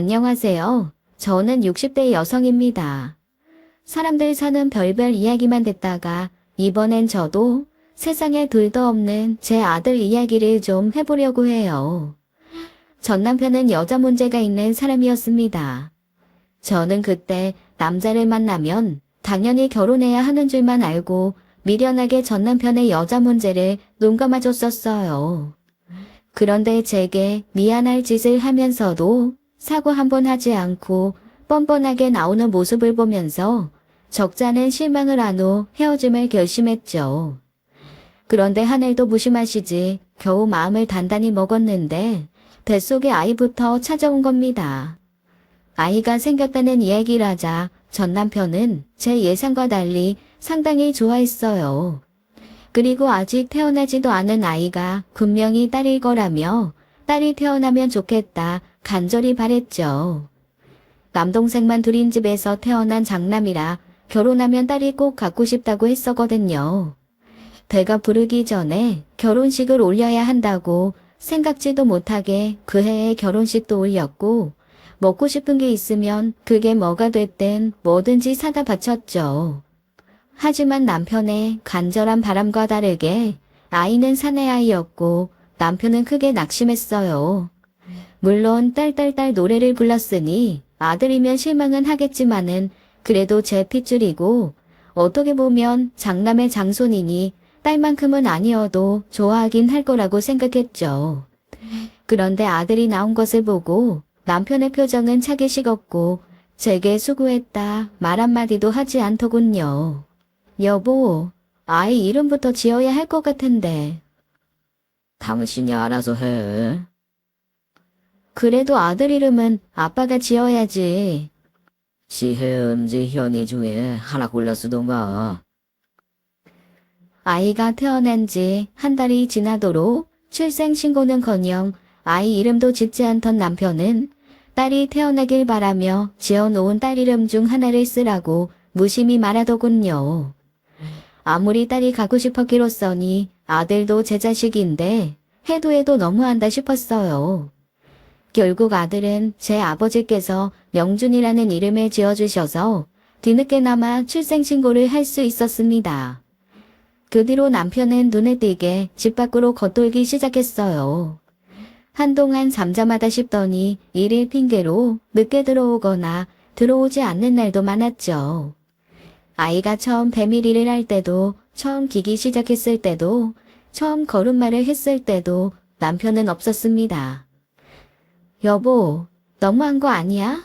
안녕하세요. 저는 60대 여성입니다. 사람들 사는 별별 이야기만 듣다가 이번엔 저도 세상에 둘도 없는 제 아들 이야기를 좀 해보려고 해요. 전 남편은 여자 문제가 있는 사람이었습니다. 저는 그때 남자를 만나면 당연히 결혼해야 하는 줄만 알고 미련하게 전 남편의 여자 문제를 눈 감아줬었어요. 그런데 제게 미안할 짓을 하면서도 사과 한 번 하지 않고 뻔뻔하게 나오는 모습을 보면서 적잖은 실망을 한 후 헤어짐을 결심했죠. 그런데 하늘도 무심하시지 겨우 마음을 단단히 먹었는데 뱃속에 아이부터 찾아온 겁니다. 아이가 생겼다는 이야기를 하자 전 남편은 제 예상과 달리 상당히 좋아했어요. 그리고 아직 태어나지도 않은 아이가 분명히 딸일 거라며 딸이 태어나면 좋겠다 간절히 바랬죠. 남동생만 둘인 집에서 태어난 장남이라 결혼하면 딸이 꼭 갖고 싶다고 했었거든요. 배가 부르기 전에 결혼식을 올려야 한다고 생각지도 못하게 그 해에 결혼식도 올렸고 먹고 싶은 게 있으면 그게 뭐가 됐든 뭐든지 사다 바쳤죠. 하지만 남편의 간절한 바람과 다르게 아이는 사내 아이였고 남편은 크게 낙심했어요. 물론 딸딸딸 노래를 불렀으니 아들이면 실망은 하겠지만은 그래도 제 핏줄이고 어떻게 보면 장남의 장손이니 딸만큼은 아니어도 좋아하긴 할 거라고 생각했죠. 그런데 아들이 나온 것을 보고 남편의 표정은 차게 식었고 제게 수고했다 말 한마디도 하지 않더군요. 여보, 아이 이름부터 지어야 할 것 같은데. 당신이 알아서 해. 그래도 아들 이름은 아빠가 지어야지. 지혜음지 현이 중에 하나 골라쓰던가. 아이가 태어난 지 한 달이 지나도록 출생신고는커녕 아이 이름도 짓지 않던 남편은 딸이 태어나길 바라며 지어놓은 딸 이름 중 하나를 쓰라고 무심히 말하더군요. 아무리 딸이 갖고 싶었기로써니 아들도 제 자식인데 해도 너무한다 싶었어요. 결국 아들은 제 아버지께서 명준이라는 이름을 지어주셔서 뒤늦게나마 출생신고를 할 수 있었습니다. 그 뒤로 남편은 눈에 띄게 집 밖으로 겉돌기 시작했어요. 한동안 잠잠하다 싶더니 일일 핑계로 늦게 들어오거나 들어오지 않는 날도 많았죠. 아이가 처음 배밀이를 할 때도, 처음 기기 시작했을 때도, 처음 걸음마를 했을 때도 남편은 없었습니다. 여보, 너무한 거 아니야?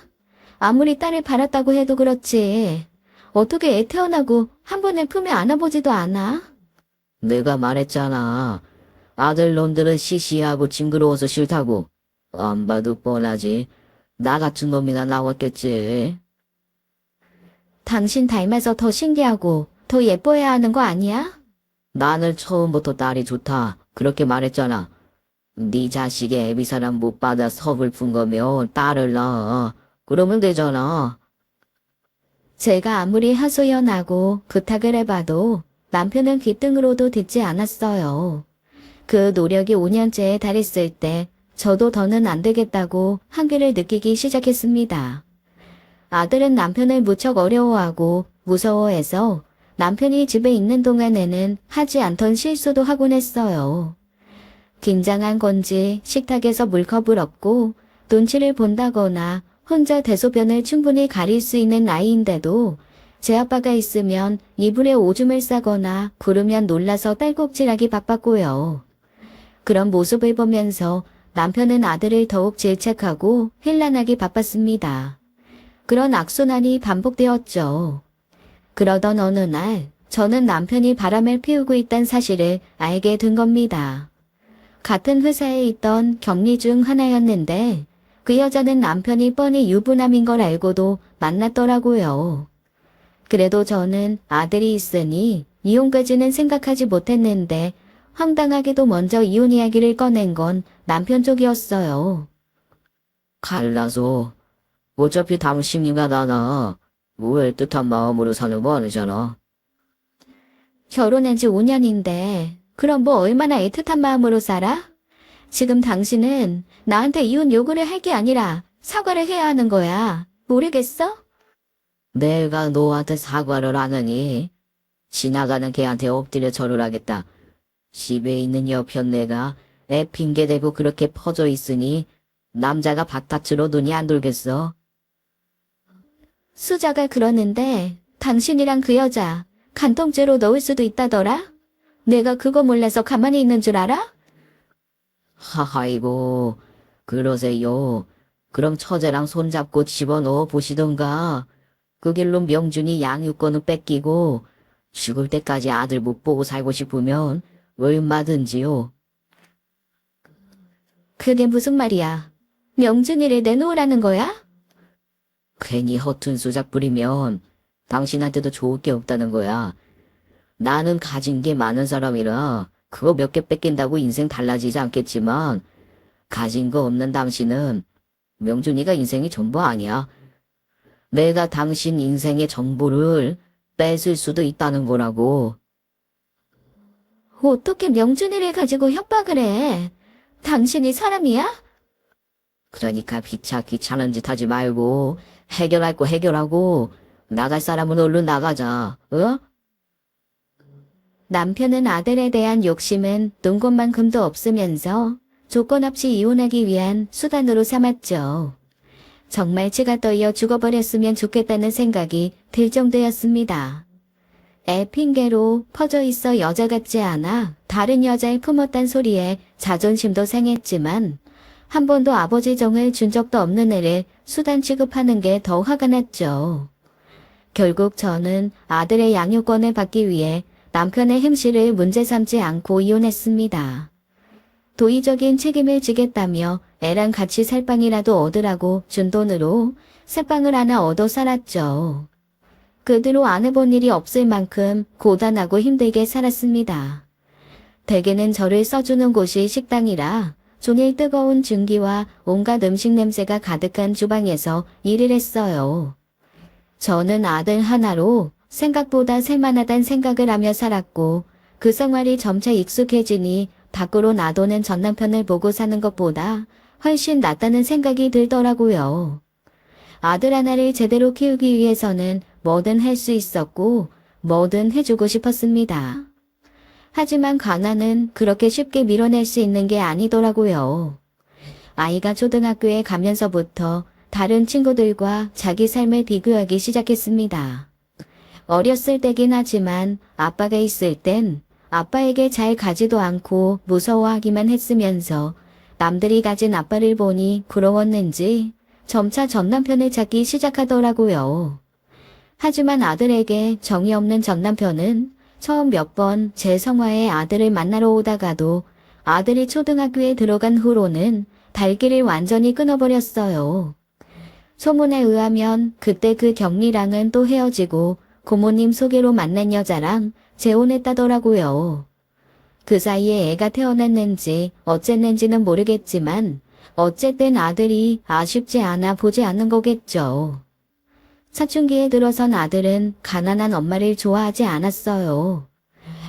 아무리 딸을 바랐다고 해도 그렇지. 어떻게 애 태어나고 한 번에 품에 안아보지도 않아? 내가 말했잖아. 아들 놈들은 시시하고 징그러워서 싫다고. 안 봐도 뻔하지. 나 같은 놈이나 나왔겠지. 당신 닮아서 더 신기하고 더 예뻐야 하는 거 아니야? 나는 처음부터 딸이 좋다. 그렇게 말했잖아. 네 자식의 애비사람 못 받아 서글픈 거면 딸을 낳아. 그러면 되잖아. 제가 아무리 하소연하고 부탁을 해봐도 남편은 귓등으로도 듣지 않았어요. 그 노력이 5년째에 달했을 때 저도 더는 안 되겠다고 한계를 느끼기 시작했습니다. 아들은 남편을 무척 어려워하고 무서워해서 남편이 집에 있는 동안에는 하지 않던 실수도 하곤 했어요. 긴장한 건지 식탁에서 물컵을 엎고 눈치를 본다거나 혼자 대소변을 충분히 가릴 수 있는 나이인데도 제 아빠가 있으면 이불에 오줌을 싸거나 부르면 놀라서 딸꾹질하기 바빴고요. 그런 모습을 보면서 남편은 아들을 더욱 질책하고 힐난하기 바빴습니다. 그런 악순환이 반복되었죠. 그러던 어느 날 저는 남편이 바람을 피우고 있다는 사실을 알게 된 겁니다. 같은 회사에 있던 격리 중 하나였는데 그 여자는 남편이 뻔히 유부남인 걸 알고도 만났더라고요. 그래도 저는 아들이 있으니 이혼까지는 생각하지 못했는데 황당하게도 먼저 이혼 이야기를 꺼낸 건 남편 쪽이었어요. 갈라서. 어차피 당신이가 나나. 왜 뜻한 마음으로 사는 거 아니잖아. 결혼한 지 5년인데 그럼 뭐 얼마나 애틋한 마음으로 살아? 지금 당신은 나한테 이혼 요구를 할 게 아니라 사과를 해야 하는 거야. 모르겠어? 내가 너한테 사과를 하느니 지나가는 걔한테 엎드려 절을 하겠다. 집에 있는 여편 내가 애 핑계대고 그렇게 퍼져 있으니 남자가 밭밭으로 눈이 안 돌겠어. 수자가 그러는데 당신이랑 그 여자 간통죄로 넣을 수도 있다더라? 내가 그거 몰라서 가만히 있는 줄 알아? 하하이고 그러세요. 그럼 처제랑 손잡고 집어넣어 보시던가. 그 길로 명준이 양육권을 뺏기고 죽을 때까지 아들 못 보고 살고 싶으면 얼마든지요. 그게 무슨 말이야? 명준이를 내놓으라는 거야? 괜히 허튼 수작 부리면 당신한테도 좋을 게 없다는 거야. 나는 가진 게 많은 사람이라 그거 몇 개 뺏긴다고 인생 달라지지 않겠지만 가진 거 없는 당신은 명준이가 인생이 전부 아니야. 내가 당신 인생의 전부를 뺏을 수도 있다는 거라고. 어떻게 명준이를 가지고 협박을 해? 당신이 사람이야? 그러니까 귀찮은 짓 하지 말고 해결할 거 해결하고 나갈 사람은 얼른 나가자. 어? 남편은 아들에 대한 욕심은 눈꽃만큼도 없으면서 조건 없이 이혼하기 위한 수단으로 삼았죠. 정말 치가 떠이어 죽어버렸으면 좋겠다는 생각이 들 정도였습니다. 애 핑계로 퍼져 있어 여자 같지 않아 다른 여자를 품었단 소리에 자존심도 상했지만 한 번도 아버지 정을 준 적도 없는 애를 수단 취급하는 게 더 화가 났죠. 결국 저는 아들의 양육권을 받기 위해 남편의 행실을 문제 삼지 않고 이혼했습니다. 도의적인 책임을 지겠다며 애랑 같이 살빵이라도 얻으라고 준 돈으로 새빵을 하나 얻어 살았죠. 그 뒤로 안 해본 일이 없을 만큼 고단하고 힘들게 살았습니다. 대개는 저를 써주는 곳이 식당이라 종일 뜨거운 증기와 온갖 음식 냄새가 가득한 주방에서 일을 했어요. 저는 아들 하나로 생각보다 살만하단 생각을 하며 살았고 그 생활이 점차 익숙해지니 밖으로 나도는 전 남편을 보고 사는 것보다 훨씬 낫다는 생각이 들더라고요. 아들 하나를 제대로 키우기 위해서는 뭐든 할 수 있었고 뭐든 해주고 싶었습니다. 하지만 가난은 그렇게 쉽게 밀어낼 수 있는 게 아니더라고요. 아이가 초등학교에 가면서부터 다른 친구들과 자기 삶을 비교하기 시작했습니다. 어렸을 때긴 하지만 아빠가 있을 땐 아빠에게 잘 가지도 않고 무서워하기만 했으면서 남들이 가진 아빠를 보니 부러웠는지 점차 전 남편을 찾기 시작하더라고요. 하지만 아들에게 정이 없는 전 남편은 처음 몇 번 제 성화의 아들을 만나러 오다가도 아들이 초등학교에 들어간 후로는 발길을 완전히 끊어버렸어요. 소문에 의하면 그때 그 경리랑은 또 헤어지고 고모님 소개로 만난 여자랑 재혼했다더라고요. 그 사이에 애가 태어났는지 어쨌는지는 모르겠지만 어쨌든 아들이 아쉽지 않아 보지 않는 거겠죠. 사춘기에 들어선 아들은 가난한 엄마를 좋아하지 않았어요.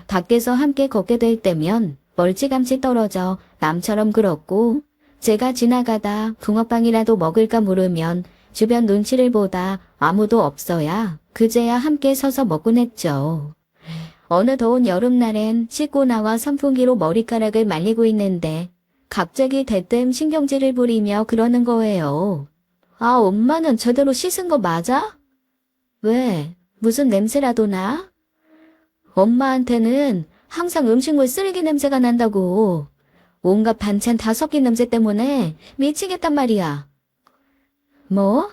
밖에서 함께 걷게 될 때면 멀찌감치 떨어져 남처럼 굴었고 제가 지나가다 붕어빵이라도 먹을까 물으면 주변 눈치를 보다 아무도 없어야 그제야 함께 서서 먹곤 했죠. 어느 더운 여름날엔 씻고 나와 선풍기로 머리카락을 말리고 있는데 갑자기 대뜸 신경질을 부리며 그러는 거예요. 아, 엄마는 제대로 씻은 거 맞아? 왜? 무슨 냄새라도 나? 엄마한테는 항상 음식물 쓰레기 냄새가 난다고. 온갖 반찬 다 섞인 냄새 때문에 미치겠단 말이야. 뭐?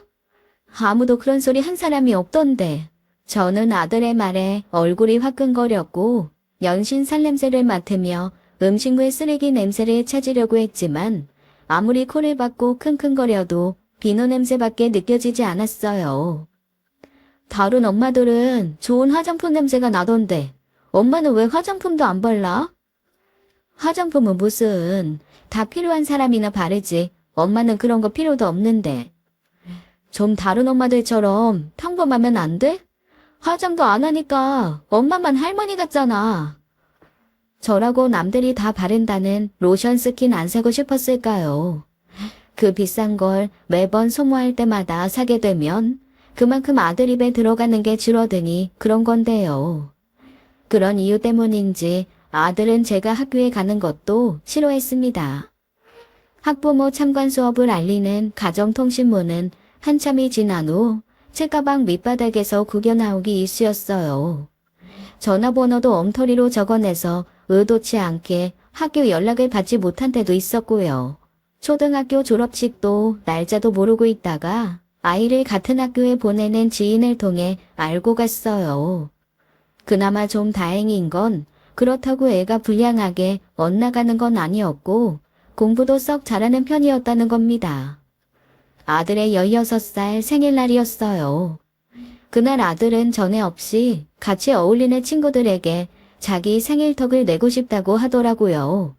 아무도 그런 소리 한 사람이 없던데. 저는 아들의 말에 얼굴이 화끈거렸고 연신 살냄새를 맡으며 음식물 쓰레기 냄새를 찾으려고 했지만 아무리 코를 박고 킁킁거려도 비누 냄새밖에 느껴지지 않았어요. 다른 엄마들은 좋은 화장품 냄새가 나던데 엄마는 왜 화장품도 안 발라? 화장품은 무슨 다 필요한 사람이나 바르지 엄마는 그런 거 필요도 없는데. 좀 다른 엄마들처럼 평범하면 안 돼? 화장도 안 하니까 엄마만 할머니 같잖아. 저라고 남들이 다 바른다는 로션 스킨 안 사고 싶었을까요? 그 비싼 걸 매번 소모할 때마다 사게 되면 그만큼 아들 입에 들어가는 게 줄어드니 그런 건데요. 그런 이유 때문인지 아들은 제가 학교에 가는 것도 싫어했습니다. 학부모 참관 수업을 알리는 가정통신문은 한참이 지난 후 책가방 밑바닥에서 구겨 나오기 일쑤였어요. 전화번호도 엉터리로 적어내서 의도치 않게 학교 연락을 받지 못한 때도 있었고요. 초등학교 졸업식도 날짜도 모르고 있다가 아이를 같은 학교에 보내는 지인을 통해 알고 갔어요. 그나마 좀 다행인 건 그렇다고 애가 불량하게 엇나가는 건 아니었고 공부도 썩 잘하는 편이었다는 겁니다. 아들의 16살 생일날이었어요. 그날 아들은 전에 없이 같이 어울리는 친구들에게 자기 생일턱을 내고 싶다고 하더라고요.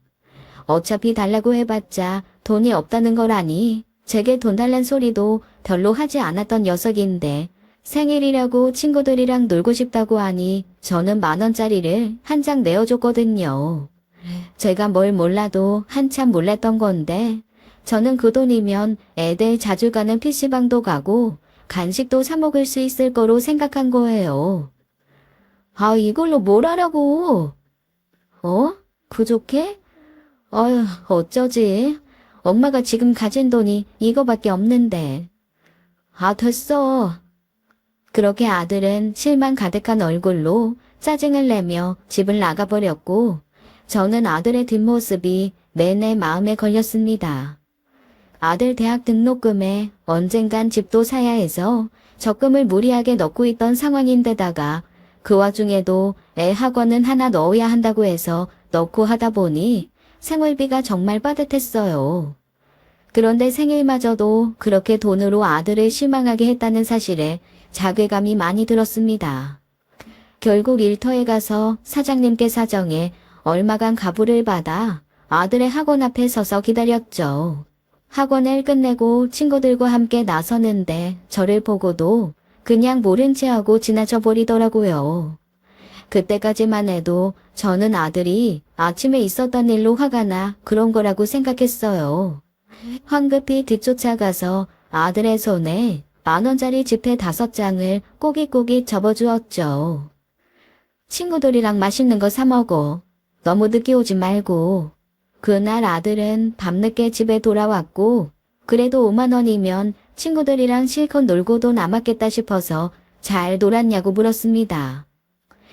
어차피 달라고 해봤자 돈이 없다는 걸 아니 제게 돈 달란 소리도 별로 하지 않았던 녀석인데 생일이라고 친구들이랑 놀고 싶다고 하니 저는 10,000원짜리를 한 장 내어줬거든요. 제가 뭘 몰라도 한참 몰랐던 건데 저는 그 돈이면 애들 자주 가는 PC방도 가고 간식도 사 먹을 수 있을 거로 생각한 거예요. 아, 이걸로 뭘 하라고? 부족해? 어휴, 어쩌지? 엄마가 지금 가진 돈이 이거밖에 없는데. 아, 됐어. 그렇게 아들은 실망 가득한 얼굴로 짜증을 내며 집을 나가버렸고 저는 아들의 뒷모습이 내내 마음에 걸렸습니다. 아들 대학 등록금에 언젠간 집도 사야 해서 적금을 무리하게 넣고 있던 상황인데다가 그 와중에도 애 학원은 하나 넣어야 한다고 해서 넣고 하다 보니 생활비가 정말 빠듯했어요. 그런데 생일마저도 그렇게 돈으로 아들을 실망하게 했다는 사실에 자괴감이 많이 들었습니다. 결국 일터에 가서 사장님께 사정해 얼마간 가부를 받아 아들의 학원 앞에 서서 기다렸죠. 학원을 끝내고 친구들과 함께 나서는데 저를 보고도 그냥 모른 채 하고 지나쳐 버리더라고요. 그때까지만 해도 저는 아들이 아침에 있었던 일로 화가 나 그런 거라고 생각했어요. 황급히 뒤쫓아가서 아들의 손에 10,000원짜리 지폐 5장을 꼬깃꼬깃 접어주었죠. 친구들이랑 맛있는 거 사 먹어. 너무 늦게 오지 말고. 그날 아들은 밤늦게 집에 돌아왔고 그래도 50,000원이면 친구들이랑 실컷 놀고도 남았겠다 싶어서 잘 놀았냐고 물었습니다.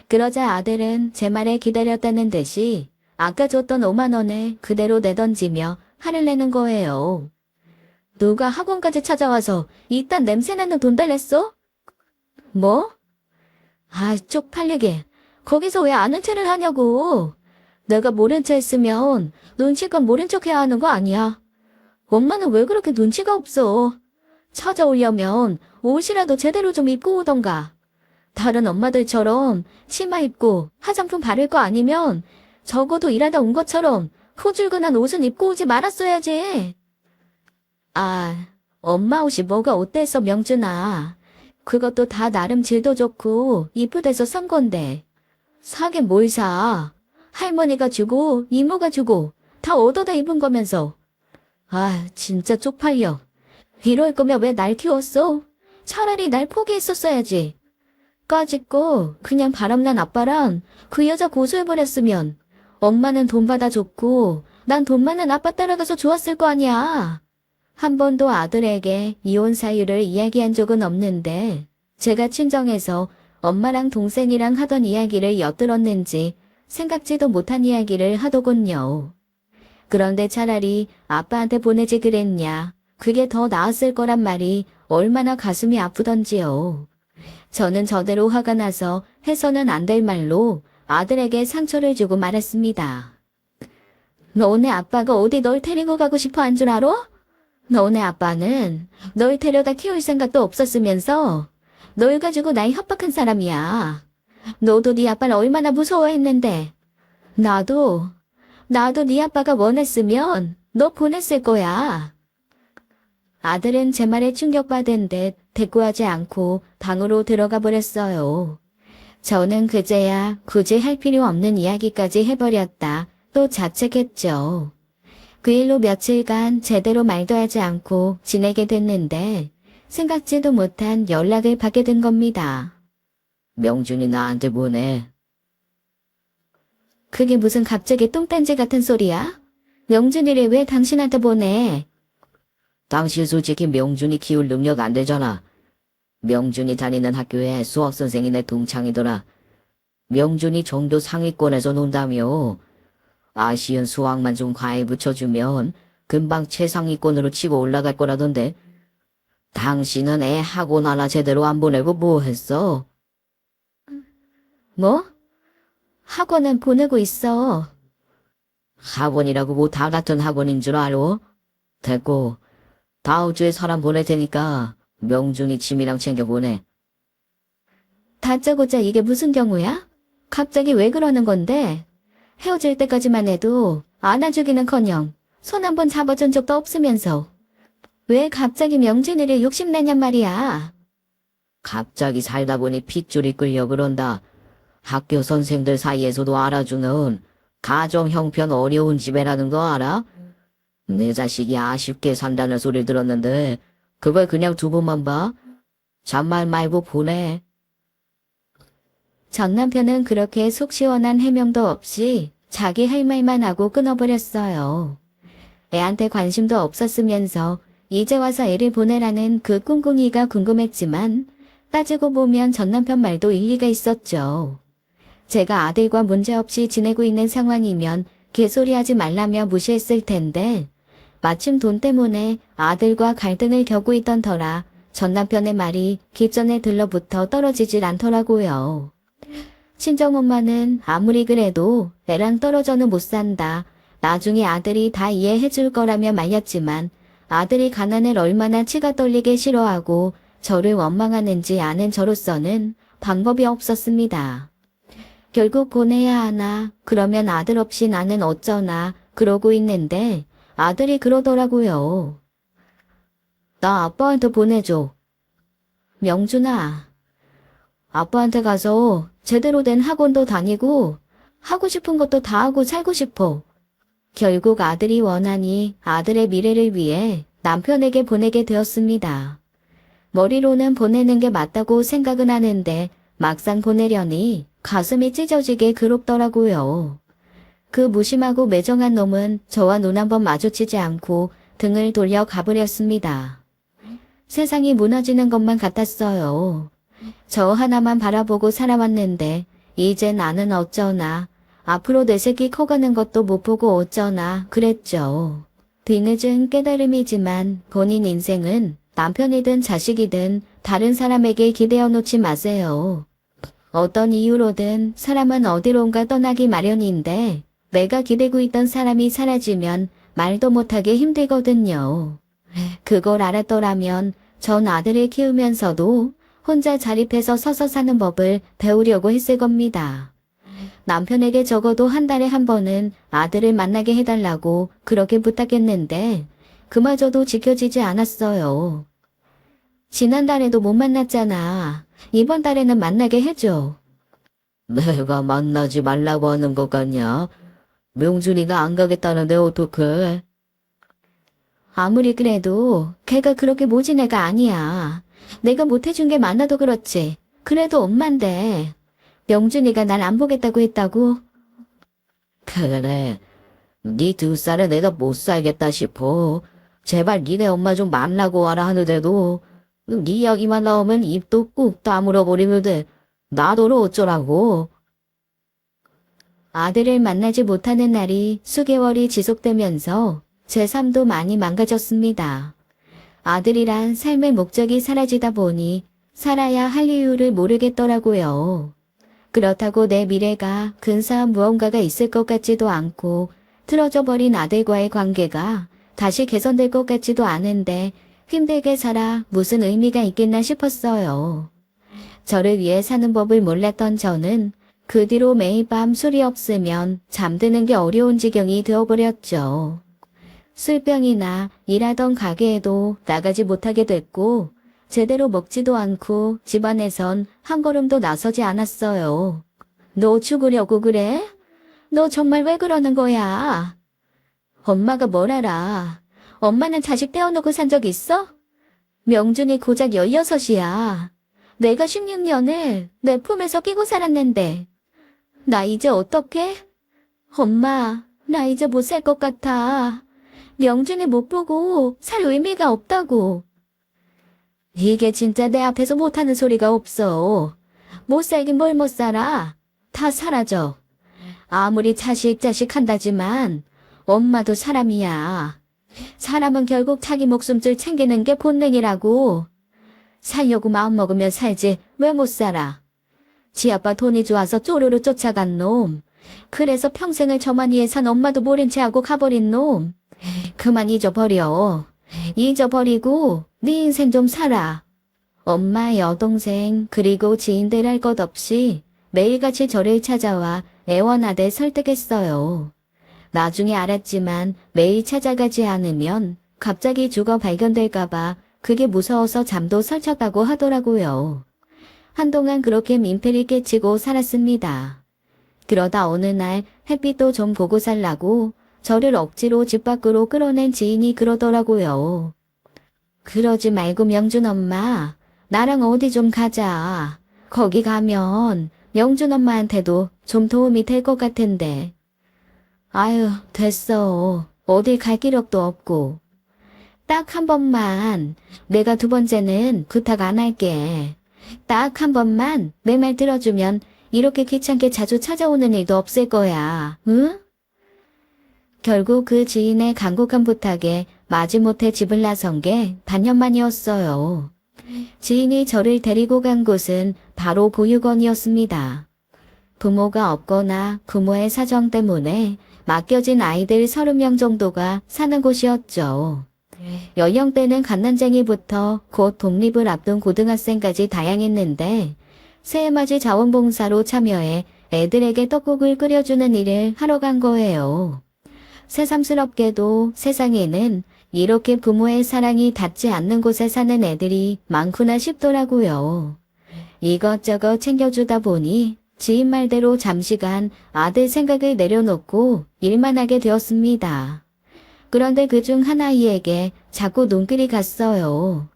그러자 아들은 제 말에 기다렸다는 듯이 아까 줬던 50,000원을 그대로 내던지며 화를 내는 거예요. 누가 학원까지 찾아와서 이딴 냄새나는 돈 달랬어? 뭐? 아, 쪽팔리게. 거기서 왜 아는 체를 하냐고. 내가 모른 체 했으면 눈치껏 모른 척 해야 하는 거 아니야. 엄마는 왜 그렇게 눈치가 없어. 찾아오려면 옷이라도 제대로 좀 입고 오던가. 다른 엄마들처럼 치마 입고 화장품 바를 거 아니면 적어도 일하다 온 것처럼 후줄근한 옷은 입고 오지 말았어야지. 아, 엄마 옷이 뭐가 어때서 명준아. 그것도 다 나름 질도 좋고 이쁘대서 산 건데. 사긴 뭘 사. 할머니가 주고 이모가 주고 다 얻어다 입은 거면서. 아, 진짜 쪽팔려. 이럴 거면 왜 날 키웠어? 차라리 날 포기했었어야지. 까짓거 그냥 바람난 아빠랑 그 여자 고소해버렸으면 엄마는 돈 받아줬고 난 돈 많은 아빠 따라가서 좋았을 거 아니야. 한 번도 아들에게 이혼 사유를 이야기한 적은 없는데 제가 친정에서 엄마랑 동생이랑 하던 이야기를 엿들었는지 생각지도 못한 이야기를 하더군요. 그런데 차라리 아빠한테 보내지 그랬냐. 그게 더 나았을 거란 말이 얼마나 가슴이 아프던지요. 저는 저대로 화가 나서 해서는 안 될 말로 아들에게 상처를 주고 말했습니다. 너네 아빠가 어디 널 데리고 가고 싶어 한 줄 알아? 너네 아빠는 널 데려다 키울 생각도 없었으면서 널 가지고 날 협박한 사람이야. 너도 네 아빠를 얼마나 무서워했는데. 나도 네 아빠가 원했으면 너 보냈을 거야. 아들은 제 말에 충격받은 듯 대꾸하지 않고 방으로 들어가 버렸어요. 저는 그제야 굳이 할 필요 없는 이야기까지 해버렸다 또 자책했죠. 그 일로 며칠간 제대로 말도 하지 않고 지내게 됐는데 생각지도 못한 연락을 받게 된 겁니다. 명준이 나한테 보내. 그게 무슨 갑자기 똥딴지 같은 소리야? 명준이를 왜 당신한테 보내? 당신 솔직히 명준이 키울 능력 안 되잖아. 명준이 다니는 학교에 수학선생이 내 동창이더라. 명준이 정도 상위권에서 논다며. 아쉬운 수학만 좀 과외 붙여주면 금방 최상위권으로 치고 올라갈 거라던데. 당신은 애 학원 하나 제대로 안 보내고 뭐 했어? 뭐? 학원은 보내고 있어. 학원이라고 뭐 다 같은 학원인 줄 알아? 됐고, 다음 주에 사람 보낼 테니까 명준이 짐이랑 챙겨 보내. 다짜고짜 이게 무슨 경우야? 갑자기 왜 그러는 건데? 헤어질 때까지만 해도 안아주기는커녕 손 한 번 잡아준 적도 없으면서 왜 갑자기 명준이를 욕심내냔 말이야. 갑자기 살다 보니 핏줄이 끌려 그런다. 학교 선생들 사이에서도 알아주는 가정 형편 어려운 집애라는 거 알아? 내 자식이 아쉽게 산다는 소리를 들었는데 그걸 그냥 두고만 봐? 잔말 말고 보내. 전 남편은 그렇게 속 시원한 해명도 없이 자기 할 말만 하고 끊어버렸어요. 애한테 관심도 없었으면서 이제 와서 애를 보내라는 그 꿍꿍이가 궁금했지만 따지고 보면 전 남편 말도 일리가 있었죠. 제가 아들과 문제없이 지내고 있는 상황이면 개소리하지 말라며 무시했을 텐데 마침 돈 때문에 아들과 갈등을 겪고 있던 터라 전 남편의 말이 귓전에 들러붙어 떨어지질 않더라고요. 친정엄마는 아무리 그래도 애랑 떨어져는 못 산다. 나중에 아들이 다 이해해 줄 거라며 말렸지만 아들이 가난을 얼마나 치가 떨리게 싫어하고 저를 원망하는지 아는 저로서는 방법이 없었습니다. 결국 보내야 하나, 그러면 아들 없이 나는 어쩌나 그러고 있는데 아들이 그러더라고요. 나 아빠한테 보내줘. 명준아, 아빠한테 가서 제대로 된 학원도 다니고 하고 싶은 것도 다 하고 살고 싶어. 결국 아들이 원하니 아들의 미래를 위해 남편에게 보내게 되었습니다. 머리로는 보내는 게 맞다고 생각은 하는데 막상 보내려니 가슴이 찢어지게 괴롭더라고요. 그 무심하고 매정한 놈은 저와 눈 한번 마주치지 않고 등을 돌려 가버렸습니다. 세상이 무너지는 것만 같았어요. 저 하나만 바라보고 살아왔는데 이제 나는 어쩌나. 앞으로 내 새끼 커가는 것도 못 보고 어쩌나 그랬죠. 뒤늦은 깨달음이지만 본인 인생은 남편이든 자식이든 다른 사람에게 기대어 놓지 마세요. 어떤 이유로든 사람은 어디론가 떠나기 마련인데 내가 기대고 있던 사람이 사라지면 말도 못하게 힘들거든요. 그걸 알았더라면 전 아들을 키우면서도 혼자 자립해서 서서 사는 법을 배우려고 했을 겁니다. 남편에게 적어도 한 달에 한 번은 아들을 만나게 해달라고 그렇게 부탁했는데 그마저도 지켜지지 않았어요. 지난달에도 못 만났잖아. 이번 달에는 만나게 해줘. 내가 만나지 말라고 하는 것 같냐? 명준이가 안 가겠다는데 어떡해? 아무리 그래도 걔가 그렇게 모진 애가 아니야. 내가 못해준 게 많아도 그렇지. 그래도 엄만데. 명준이가 날 안 보겠다고 했다고? 그래. 네 2살에 내가 못 살겠다 싶어. 제발 니네 엄마 좀 만나고 와라 하는데도 네 이야기만 나오면 입도 꾹 다물어 버리는데 나더러 어쩌라고. 아들을 만나지 못하는 날이 수개월이 지속되면서 제 삶도 많이 망가졌습니다. 아들이란 삶의 목적이 사라지다 보니 살아야 할 이유를 모르겠더라고요. 그렇다고 내 미래가 근사한 무언가가 있을 것 같지도 않고 틀어져 버린 아들과의 관계가 다시 개선될 것 같지도 않은데 힘들게 살아 무슨 의미가 있겠나 싶었어요. 저를 위해 사는 법을 몰랐던 저는 그 뒤로 매일 밤 술이 없으면 잠드는 게 어려운 지경이 되어버렸죠. 술병이나 일하던 가게에도 나가지 못하게 됐고 제대로 먹지도 않고 집안에선 한 걸음도 나서지 않았어요. 너 죽으려고 그래? 너 정말 왜 그러는 거야? 엄마가 뭘 알아. 엄마는 자식 떼어놓고 산 적 있어? 명준이 고작 16이야. 내가 16년을 내 품에서 끼고 살았는데. 나 이제 어떡해? 엄마, 나 이제 못 살 것 같아. 명준이 못 보고 살 의미가 없다고. 이게 진짜 내 앞에서 못하는 소리가 없어. 못 살긴 뭘 못 살아. 다 사라져. 아무리 자식 한다지만 엄마도 사람이야. 사람은 결국 자기 목숨줄 챙기는 게 본능이라고. 살려고 마음먹으면 살지 왜 못 살아. 지 아빠 돈이 좋아서 쪼르르 쫓아간 놈. 그래서 평생을 저만 위해 산 엄마도 모른 채 하고 가버린 놈. 그만 잊어버려. 잊어버리고 네 인생 좀 살아. 엄마, 여동생, 그리고 지인들 할 것 없이 매일같이 저를 찾아와 애원하되 설득했어요. 나중에 알았지만 매일 찾아가지 않으면 갑자기 죽어 발견될까봐 그게 무서워서 잠도 설쳤다고 하더라고요. 한동안 그렇게 민폐를 끼치고 살았습니다. 그러다 어느 날 햇빛도 좀 보고 살라고 저를 억지로 집 밖으로 끌어낸 지인이 그러더라고요. 그러지 말고 명준 엄마, 나랑 어디 좀 가자. 거기 가면 명준 엄마한테도 좀 도움이 될 것 같은데. 아유, 됐어. 어딜 갈 기력도 없고. 딱 한 번만. 내가 두 번째는 부탁 안 할게. 딱 한 번만 내 말 들어주면 이렇게 귀찮게 자주 찾아오는 일도 없을 거야. 응? 결국 그 지인의 간곡한 부탁에 마지못해 집을 나선 게 반년 만이었어요. 지인이 저를 데리고 간 곳은 바로 보육원이었습니다. 부모가 없거나 부모의 사정 때문에 맡겨진 아이들 30명 정도가 사는 곳이었죠. 연령대는 갓난쟁이부터 곧 독립을 앞둔 고등학생까지 다양했는데 새해맞이 자원봉사로 참여해 애들에게 떡국을 끓여주는 일을 하러 간 거예요. 새삼스럽게도 세상에는 이렇게 부모의 사랑이 닿지 않는 곳에 사는 애들이 많구나 싶더라고요. 이것저것 챙겨주다 보니 지인 말대로 잠시간 아들 생각을 내려놓고 일만 하게 되었습니다. 그런데 그중 한 아이에게 자꾸 눈길이 갔어요.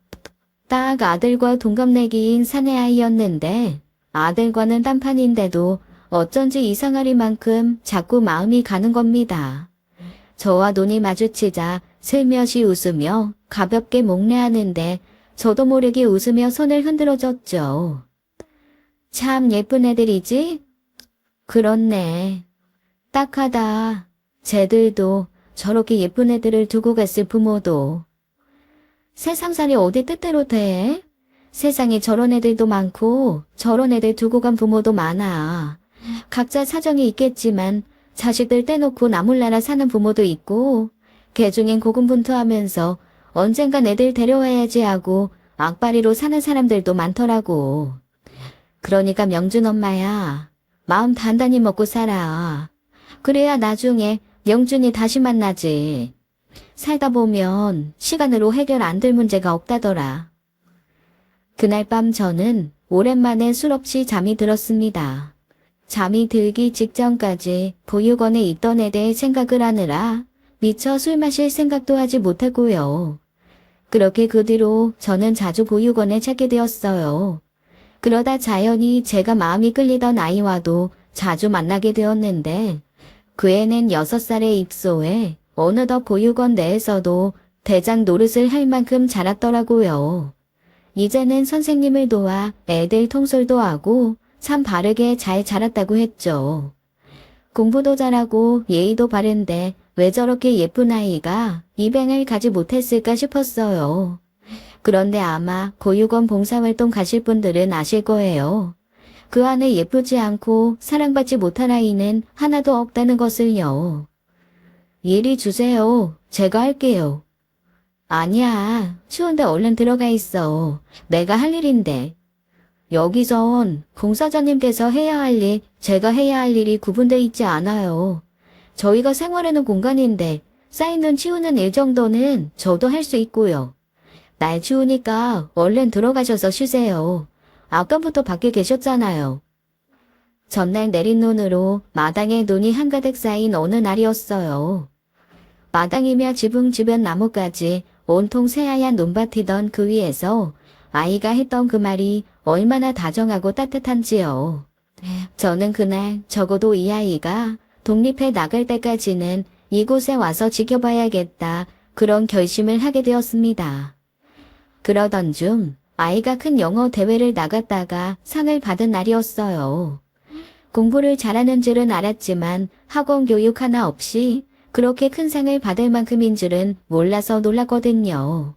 딱 아들과 동갑내기인 사내 아이였는데 아들과는 딴판인데도 어쩐지 이상하리만큼 자꾸 마음이 가는 겁니다. 저와 눈이 마주치자 슬며시 웃으며 가볍게 목례하는데 저도 모르게 웃으며 손을 흔들어줬죠. 참 예쁜 애들이지? 그렇네. 딱하다. 쟤들도 저렇게 예쁜 애들을 두고 갔을 부모도. 세상살이 어디 뜻대로 돼? 세상에 저런 애들도 많고 저런 애들 두고 간 부모도 많아. 각자 사정이 있겠지만 자식들 떼놓고 나몰라라 사는 부모도 있고 개중엔 고군분투하면서 언젠간 애들 데려와야지 하고 악바리로 사는 사람들도 많더라고. 그러니까 명준 엄마야, 마음 단단히 먹고 살아. 그래야 나중에 명준이 다시 만나지. 살다 보면 시간으로 해결 안 될 문제가 없다더라. 그날 밤 저는 오랜만에 술 없이 잠이 들었습니다. 잠이 들기 직전까지 보육원에 있던 애 대해 생각을 하느라 미처 술 마실 생각도 하지 못했고요. 그렇게 그 뒤로 저는 자주 보육원에 찾게 되었어요. 그러다 자연히 제가 마음이 끌리던 아이와도 자주 만나게 되었는데 그 애는 6살에 입소해 어느덧 보육원 내에서도 대장 노릇을 할 만큼 자랐더라고요. 이제는 선생님을 도와 애들 통솔도 하고 참 바르게 잘 자랐다고 했죠. 공부도 잘하고 예의도 바른데 왜 저렇게 예쁜 아이가 입행을 가지 못했을까 싶었어요. 그런데 아마 보육원 봉사활동 가실 분들은 아실 거예요. 그 안에 예쁘지 않고 사랑받지 못한 아이는 하나도 없다는 것을요. 이리 주세요. 제가 할게요. 아니야. 추운데 얼른 들어가 있어. 내가 할 일인데. 여기선 봉사자님께서 해야 할 일, 제가 해야 할 일이 구분돼 있지 않아요. 저희가 생활하는 공간인데 쌓이는 치우는 일 정도는 저도 할 수 있고요. 날 추우니까 얼른 들어가셔서 쉬세요. 아까부터 밖에 계셨잖아요. 전날 내린 눈으로 마당에 눈이 한가득 쌓인 어느 날이었어요. 마당이며 지붕 주변 나무까지 온통 새하얀 논밭이던 그 위에서 아이가 했던 그 말이 얼마나 다정하고 따뜻한지요. 저는 그날 적어도 이 아이가 독립해 나갈 때까지는 이곳에 와서 지켜봐야겠다, 그런 결심을 하게 되었습니다. 그러던 중 아이가 큰 영어 대회를 나갔다가 상을 받은 날이었어요. 공부를 잘하는 줄은 알았지만 학원 교육 하나 없이 그렇게 큰 상을 받을 만큼인 줄은 몰라서 놀랐거든요.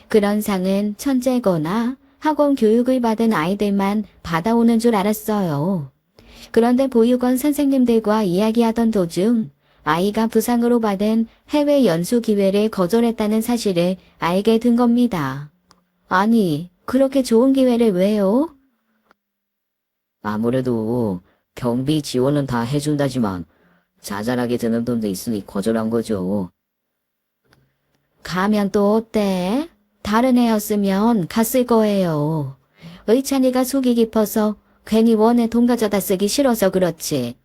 그런 상은 천재거나 학원 교육을 받은 아이들만 받아오는 줄 알았어요. 그런데 보육원 선생님들과 이야기하던 도중 아이가 부상으로 받은 해외 연수 기회를 거절했다는 사실을 알게 된 겁니다. 아니, 그렇게 좋은 기회를 왜요? 아무래도 경비 지원은 다 해준다지만 자잘하게 드는 돈도 있으니 거절한 거죠. 가면 또 어때? 다른 애였으면 갔을 거예요. 의찬이가 속이 깊어서 괜히 원에 돈 가져다 쓰기 싫어서 그렇지.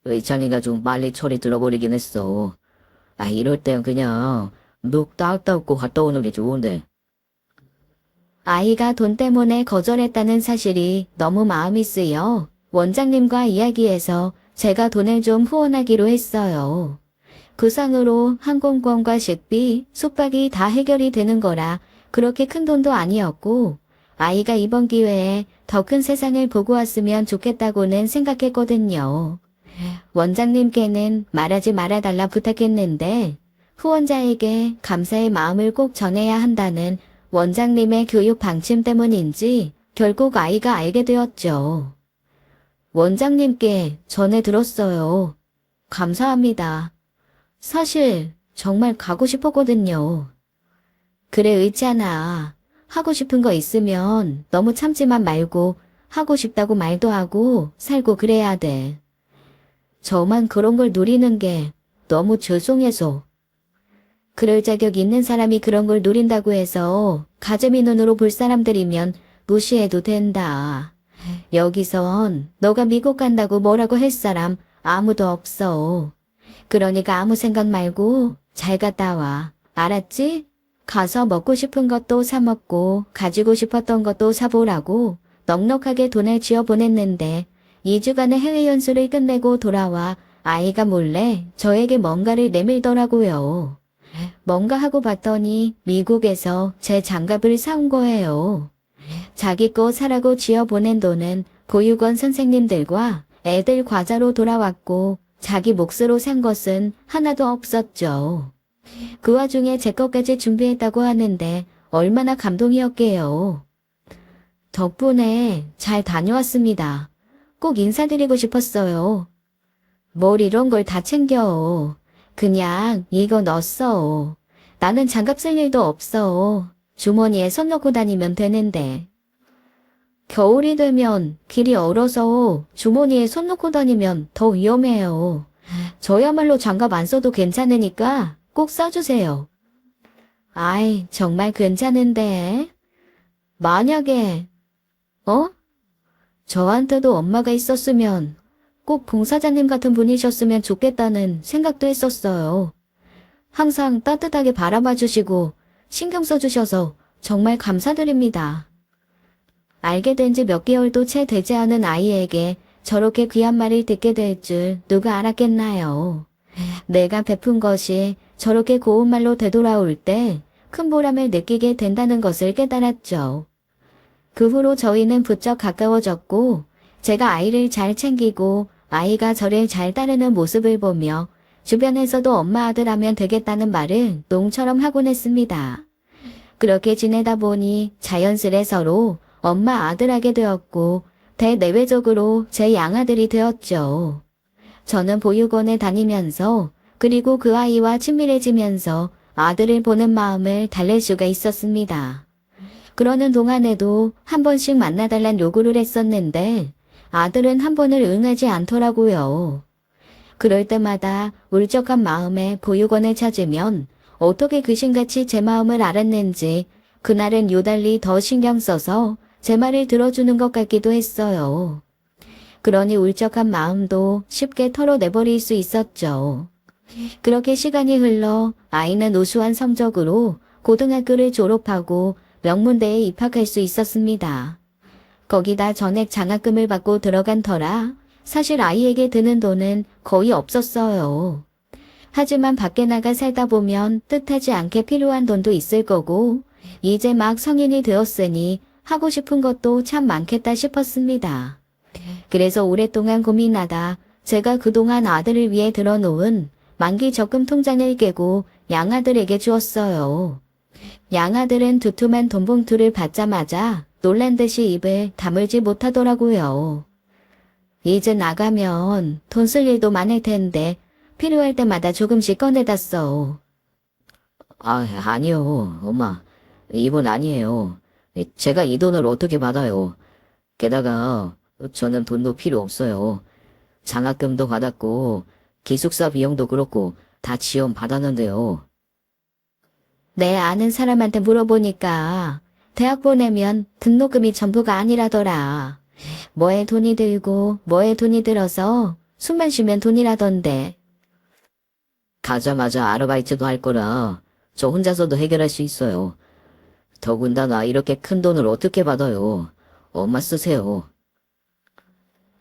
의찬이가 좀 빨리 철이 들어버리긴 했어. 이럴 땐 그냥 묵 닦고 갔다 오는 게 좋은데. 아이가 돈 때문에 거절했다는 사실이 너무 마음이 쓰여 원장님과 이야기해서 제가 돈을 좀 후원하기로 했어요. 그 상으로 항공권과 식비, 숙박이 다 해결이 되는 거라 그렇게 큰 돈도 아니었고 아이가 이번 기회에 더 큰 세상을 보고 왔으면 좋겠다고는 생각했거든요. 원장님께는 말하지 말아달라 부탁했는데 후원자에게 감사의 마음을 꼭 전해야 한다는 원장님의 교육 방침 때문인지 결국 아이가 알게 되었죠. 원장님께 전해 들었어요. 감사합니다. 사실 정말 가고 싶었거든요. 그래, 의찬아. 하고 싶은 거 있으면 너무 참지만 말고 하고 싶다고 말도 하고 살고 그래야 돼. 저만 그런 걸 누리는 게 너무 죄송해서. 그럴 자격 있는 사람이 그런 걸 누린다고 해서 가재미 눈으로 볼 사람들이면 무시해도 된다. 여기선 너가 미국 간다고 뭐라고 할 사람 아무도 없어. 그러니까 아무 생각 말고 잘 갔다 와. 알았지? 가서 먹고 싶은 것도 사 먹고 가지고 싶었던 것도 사보라고 넉넉하게 돈을 쥐어 보냈는데 2주간의 해외 연수를 끝내고 돌아와 아이가 몰래 저에게 뭔가를 내밀더라고요. 뭔가 하고 봤더니 미국에서 제 장갑을 사온 거예요. 자기 거 사라고 쥐어 보낸 돈은 보육원 선생님들과 애들 과자로 돌아왔고 자기 몫으로 산 것은 하나도 없었죠. 그 와중에 제 것까지 준비했다고 하는데 얼마나 감동이었게요. 덕분에 잘 다녀왔습니다. 꼭 인사드리고 싶었어요. 뭘 이런 걸 다 챙겨. 그냥 이거 넣었어. 나는 장갑 쓸 일도 없어. 주머니에 손 넣고 다니면 되는데. 겨울이 되면 길이 얼어서 주머니에 손 넣고 다니면 더 위험해요. 저야말로 장갑 안 써도 괜찮으니까 꼭 써주세요. 아이, 정말 괜찮은데. 만약에, 저한테도 엄마가 있었으면 꼭 봉사자님 같은 분이셨으면 좋겠다는 생각도 했었어요. 항상 따뜻하게 바라봐 주시고 신경 써주셔서 정말 감사드립니다. 알게 된 지 몇 개월도 채 되지 않은 아이에게 저렇게 귀한 말을 듣게 될 줄 누가 알았겠나요. 내가 베푼 것이 저렇게 고운 말로 되돌아올 때 큰 보람을 느끼게 된다는 것을 깨달았죠. 그 후로 저희는 부쩍 가까워졌고 제가 아이를 잘 챙기고 아이가 저를 잘 따르는 모습을 보며 주변에서도 엄마 아들 하면 되겠다는 말을 농처럼 하곤 했습니다. 그렇게 지내다 보니 자연스레 서로 엄마 아들 하게 되었고 대내외적으로 제 양아들이 되었죠. 저는 보육원에 다니면서 그리고 그 아이와 친밀해지면서 아들을 보는 마음을 달랠 수가 있었습니다. 그러는 동안에도 한 번씩 만나달란 요구를 했었는데 아들은 한 번을 응하지 않더라고요. 그럴 때마다 울적한 마음에 보육원을 찾으면 어떻게 귀신같이 제 마음을 알았는지 그날은 유달리 더 신경 써서 제 말을 들어주는 것 같기도 했어요. 그러니 울적한 마음도 쉽게 털어내버릴 수 있었죠. 그렇게 시간이 흘러 아이는 우수한 성적으로 고등학교를 졸업하고 명문대에 입학할 수 있었습니다. 거기다 전액 장학금을 받고 들어간 터라 사실 아이에게 드는 돈은 거의 없었어요. 하지만 밖에 나가 살다 보면 뜻하지 않게 필요한 돈도 있을 거고 이제 막 성인이 되었으니 하고 싶은 것도 참 많겠다 싶었습니다. 그래서 오랫동안 고민하다 제가 그동안 아들을 위해 들어놓은 만기 적금 통장을 깨고 양아들에게 주었어요. 양아들은 두툼한 돈봉투를 받자마자 놀란 듯이 입을 다물지 못하더라고요. 이제 나가면 돈 쓸 일도 많을 텐데 필요할 때마다 조금씩 꺼내다 써. 아니요, 엄마. 이분 아니에요. 제가 이 돈을 어떻게 받아요? 게다가 저는 돈도 필요 없어요. 장학금도 받았고 기숙사 비용도 그렇고 다 지원 받았는데요. 내 아는 사람한테 물어보니까 대학 보내면 등록금이 전부가 아니라더라. 뭐에 돈이 들고 뭐에 돈이 들어서 숨만 쉬면 돈이라던데. 가자마자 아르바이트도 할 거라 저 혼자서도 해결할 수 있어요. 더군다나 이렇게 큰 돈을 어떻게 받아요? 엄마 쓰세요.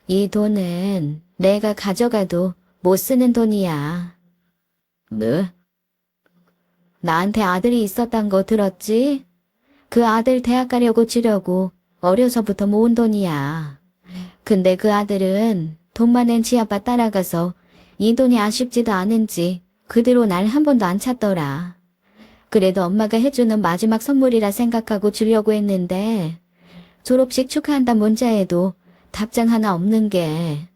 이 돈은 내가 가져가도 못 쓰는 돈이야. 네? 나한테 아들이 있었단 거 들었지? 그 아들 대학 가려고 주려고 어려서부터 모은 돈이야. 근데 그 아들은 돈 많은 지아빠 따라가서 이 돈이 아쉽지도 않은지 그대로 날 한 번도 안 찾더라. 그래도 엄마가 해주는 마지막 선물이라 생각하고 주려고 했는데 졸업식 축하한다 문자에도 답장 하나 없는 게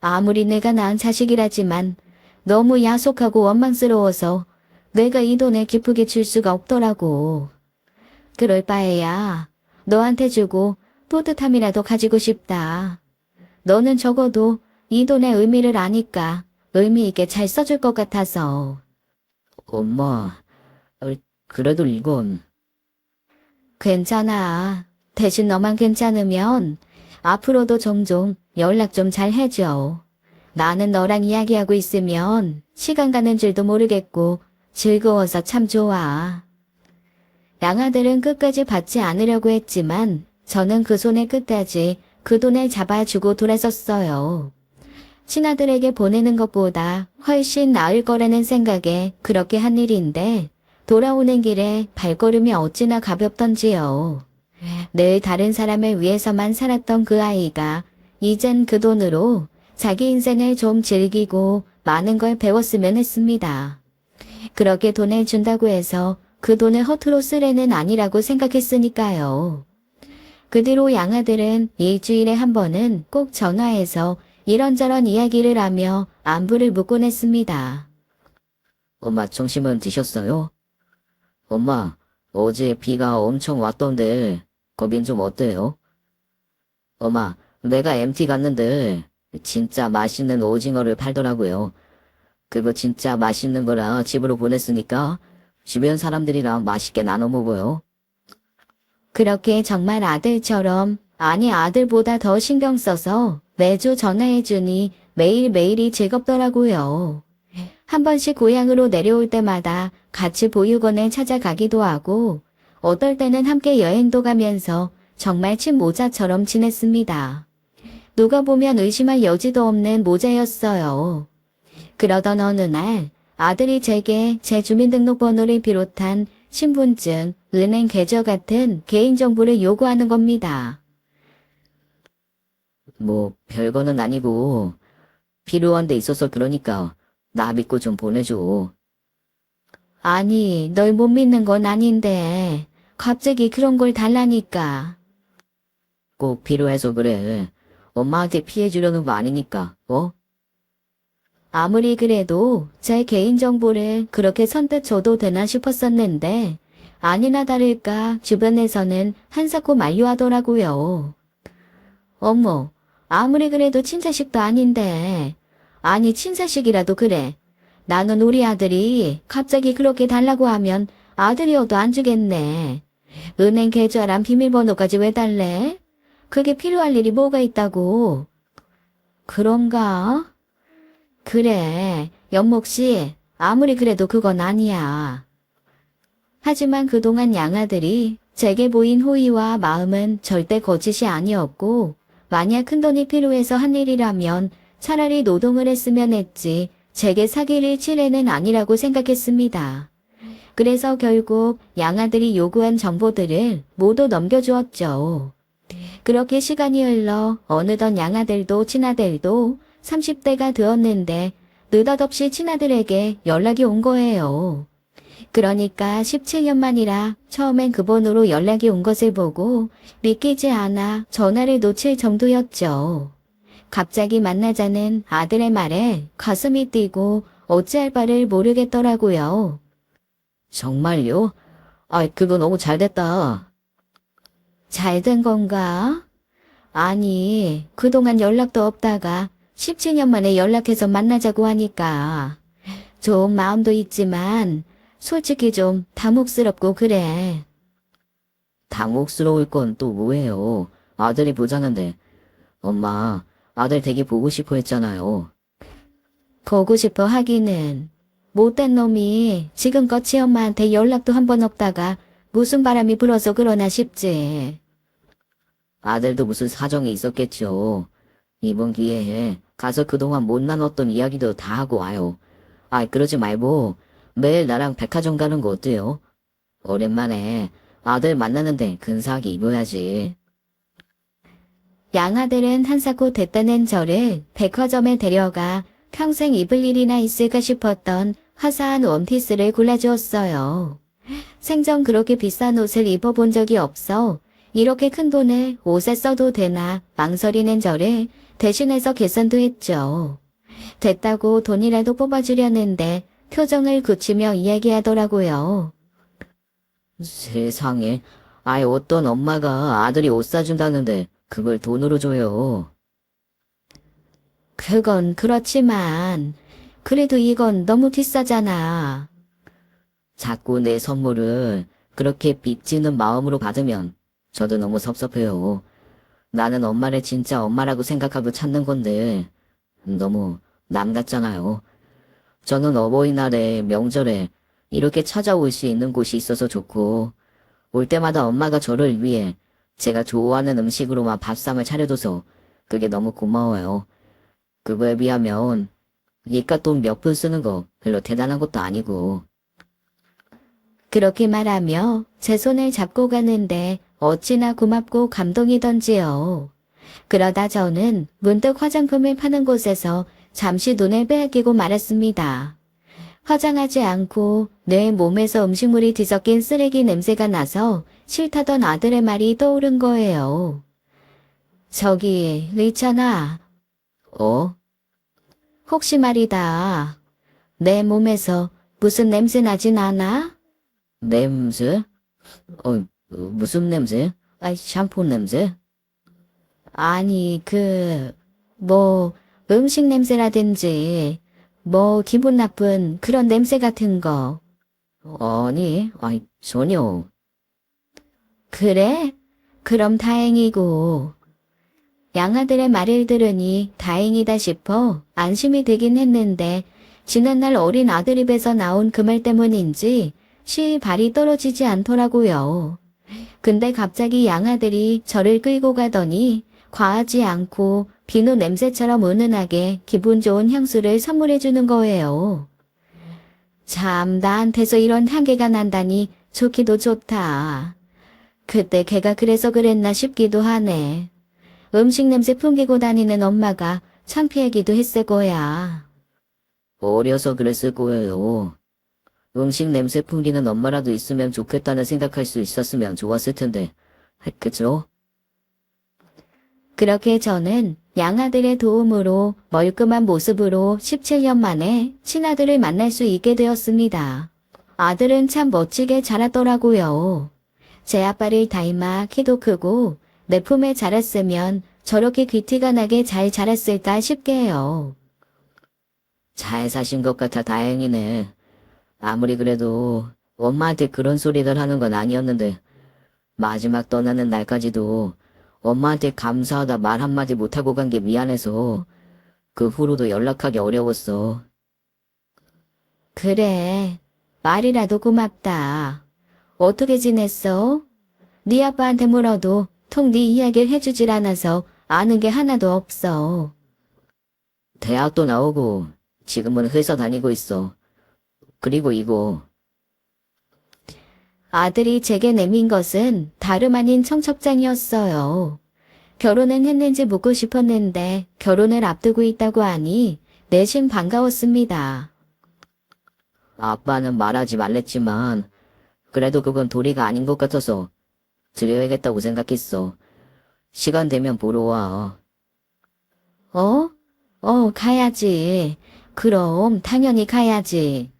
아무리 내가 낳은 자식이라지만 너무 야속하고 원망스러워서 내가 이 돈을 기쁘게 줄 수가 없더라고. 그럴 바에야 너한테 주고 뿌듯함이라도 가지고 싶다. 너는 적어도 이 돈의 의미를 아니까 의미 있게 잘 써줄 것 같아서. 엄마, 그래도 이건 괜찮아. 대신 너만 괜찮으면 앞으로도 종종 연락 좀 잘 해줘. 나는 너랑 이야기하고 있으면 시간 가는 줄도 모르겠고 즐거워서 참 좋아. 양아들은 끝까지 받지 않으려고 했지만 저는 그 손의 끝까지 그 돈을 잡아주고 돌아섰어요. 친아들에게 보내는 것보다 훨씬 나을 거라는 생각에 그렇게 한 일인데 돌아오는 길에 발걸음이 어찌나 가볍던지요. 늘 다른 사람을 위해서만 살았던 그 아이가 이젠 그 돈으로 자기 인생을 좀 즐기고 많은 걸 배웠으면 했습니다. 그렇게 돈을 준다고 해서 그 돈을 허투루 쓰래는 아니라고 생각했으니까요. 그 뒤로 양아들은 일주일에 한 번은 꼭 전화해서 이런저런 이야기를 하며 안부를 묻곤 했습니다. 엄마 점심은 드셨어요? 엄마, 어제 비가 엄청 왔던데 거긴 좀 어때요? 엄마, 내가 MT 갔는데 진짜 맛있는 오징어를 팔더라고요. 그거 진짜 맛있는 거라 집으로 보냈으니까 주변 사람들이랑 맛있게 나눠 먹어요. 그렇게 정말 아들처럼, 아니 아들보다 더 신경 써서 매주 전화해주니 매일매일이 즐겁더라고요. 한 번씩 고향으로 내려올 때마다 같이 보육원에 찾아가기도 하고 어떨 때는 함께 여행도 가면서 정말 친모자처럼 지냈습니다. 누가 보면 의심할 여지도 없는 모자였어요. 그러던 어느 날 아들이 제게 제 주민등록번호를 비롯한 신분증, 은행 계좌 같은 개인정보를 요구하는 겁니다. 뭐 별거는 아니고 필요한 데 있어서 그러니까 나 믿고 좀 보내줘. 아니, 널 못 믿는 건 아닌데 갑자기 그런 걸 달라니까. 꼭 필요해서 그래. 엄마한테 피해 주려는 거 아니니까, 아무리 그래도 제 개인정보를 그렇게 선뜻 줘도 되나 싶었었는데 아니나 다를까 주변에서는 한사코 만류하더라고요. 어머, 아무리 그래도 친자식도 아닌데. 아니 친자식이라도 그래. 나는 우리 아들이 갑자기 그렇게 달라고 하면 아들이어도 안 주겠네. 은행 계좌랑 비밀번호까지 왜 달래? 그게 필요할 일이 뭐가 있다고. 그런가? 그래, 연목씨, 아무리 그래도 그건 아니야. 하지만 그동안 양아들이 제게 보인 호의와 마음은 절대 거짓이 아니었고, 만약 큰돈이 필요해서 한 일이라면 차라리 노동을 했으면 했지 제게 사기를 칠 애는 아니라고 생각했습니다. 그래서 결국 양아들이 요구한 정보들을 모두 넘겨주었죠. 그렇게 시간이 흘러 어느덧 양아들도 친아들도 30대가 되었는데 느닷없이 친아들에게 연락이 온 거예요. 그러니까 17년 만이라 처음엔 그 번호로 연락이 온 것을 보고 믿기지 않아 전화를 놓칠 정도였죠. 갑자기 만나자는 아들의 말에 가슴이 뛰고 어찌할 바를 모르겠더라고요. 정말요? 아, 그거 너무 잘 됐다. 잘 된 건가? 아니, 그동안 연락도 없다가 17년 만에 연락해서 만나자고 하니까 좋은 마음도 있지만 솔직히 좀 당혹스럽고 그래. 당혹스러울 건 또 뭐예요? 아들이 보자는데. 엄마, 아들 되게 보고 싶어 했잖아요. 보고 싶어 하기는 못된 놈이 지금껏 치엄마한테 연락도 한 번 없다가 무슨 바람이 불어서 그러나 싶지. 아들도 무슨 사정이 있었겠죠. 이번 기회에 가서 그동안 못 나눴던 이야기도 다 하고 와요. 아, 그러지 말고 매일 나랑 백화점 가는 거 어때요? 오랜만에 아들 만나는데 근사하게 입어야지. 양아들은 한사코 됐다는 저를 백화점에 데려가 평생 입을 일이나 있을까 싶었던 화사한 원피스를 골라주었어요. 생전 그렇게 비싼 옷을 입어본 적이 없어 이렇게 큰 돈을 옷에 써도 되나 망설이는 저를 대신해서 계산도 했죠. 됐다고 돈이라도 뽑아주려는데 표정을 굳히며 이야기하더라고요. 세상에, 아예 어떤 엄마가 아들이 옷 사준다는데 그걸 돈으로 줘요. 그건 그렇지만 그래도 이건 너무 비싸잖아. 자꾸 내 선물을 그렇게 빚지는 마음으로 받으면 저도 너무 섭섭해요. 나는 엄마를 진짜 엄마라고 생각하고 찾는 건데 너무 남 같잖아요. 저는 어버이날에 명절에 이렇게 찾아올 수 있는 곳이 있어서 좋고 올 때마다 엄마가 저를 위해 제가 좋아하는 음식으로만 밥상을 차려줘서 그게 너무 고마워요. 그거에 비하면 이깟 돈 몇 푼 쓰는 거 별로 대단한 것도 아니고. 그렇게 말하며 제 손을 잡고 가는데 어찌나 고맙고 감동이던지요. 그러다 저는 문득 화장품을 파는 곳에서 잠시 눈을 빼앗기고 말았습니다. 화장하지 않고 내 몸에서 음식물이 뒤섞인 쓰레기 냄새가 나서 싫다던 아들의 말이 떠오른 거예요. 저기, 리찬아. 혹시 말이다. 내 몸에서 무슨 냄새 나진 않아? 냄새? 무슨 냄새? 샴푸 냄새? 아니, 음식 냄새라든지, 기분 나쁜 그런 냄새 같은 거. 아니, 전혀. 그래? 그럼 다행이고. 양아들의 말을 들으니 다행이다 싶어 안심이 되긴 했는데, 지난날 어린 아들 입에서 나온 그 말 때문인지 쉬이 발이 떨어지지 않더라고요. 근데 갑자기 양아들이 저를 끌고 가더니 과하지 않고 비누 냄새처럼 은은하게 기분 좋은 향수를 선물해 주는 거예요. 참 나한테서 이런 향기가 난다니 좋기도 좋다. 그때 걔가 그래서 그랬나 싶기도 하네. 음식 냄새 풍기고 다니는 엄마가 창피하기도 했을 거야. 어려서 그랬을 거예요. 음식 냄새 풍기는 엄마라도 있으면 좋겠다는 생각할 수 있었으면 좋았을 텐데. 그죠? 그렇게 저는 양아들의 도움으로 멀끔한 모습으로 17년 만에 친아들을 만날 수 있게 되었습니다. 아들은 참 멋지게 자랐더라고요. 제 아빠를 닮아 키도 크고 내 품에 자랐으면 저렇게 귀티가 나게 잘 자랐을까 싶게 해요. 잘 사신 것 같아 다행이네. 아무리 그래도 엄마한테 그런 소리를 하는 건 아니었는데 마지막 떠나는 날까지도 엄마한테 감사하다 말 한마디 못하고 간 게 미안해서 그 후로도 연락하기 어려웠어. 그래. 말이라도 고맙다. 어떻게 지냈어? 네 아빠한테 물어도 통 네 이야기를 해주질 않아서 아는 게 하나도 없어. 대학도 나오고 지금은 회사 다니고 있어. 그리고 이거 아들이 제게 내민 것은 다름 아닌 청첩장이었어요. 결혼은 했는지 묻고 싶었는데 결혼을 앞두고 있다고 하니 내심 반가웠습니다. 아빠는 말하지 말랬지만 그래도 그건 도리가 아닌 것 같아서 드려야겠다고 생각했어. 시간 되면 보러 와. 어? 가야지. 그럼 당연히 가야지.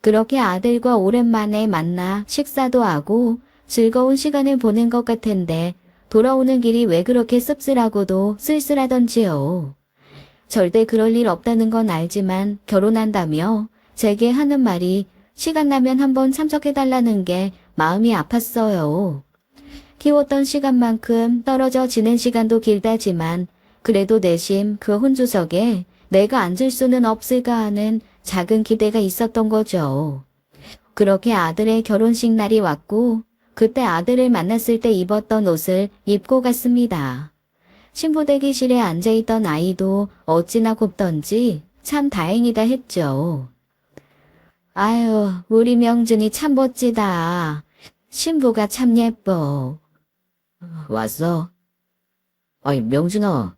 그렇게 아들과 오랜만에 만나 식사도 하고 즐거운 시간을 보낸 것 같은데 돌아오는 길이 왜 그렇게 씁쓸하고도 쓸쓸하던지요. 절대 그럴 일 없다는 건 알지만 결혼한다며 제게 하는 말이 시간 나면 한번 참석해달라는 게 마음이 아팠어요. 키웠던 시간만큼 떨어져 지낸 시간도 길다지만 그래도 내심 그 혼주석에 내가 앉을 수는 없을까 하는 작은 기대가 있었던 거죠. 그렇게 아들의 결혼식 날이 왔고 그때 아들을 만났을 때 입었던 옷을 입고 갔습니다. 신부 대기실에 앉아있던 아이도 어찌나 곱던지 참 다행이다 했죠. 아유, 우리 명준이 참 멋지다. 신부가 참 예뻐. 왔어? 아이, 명준아.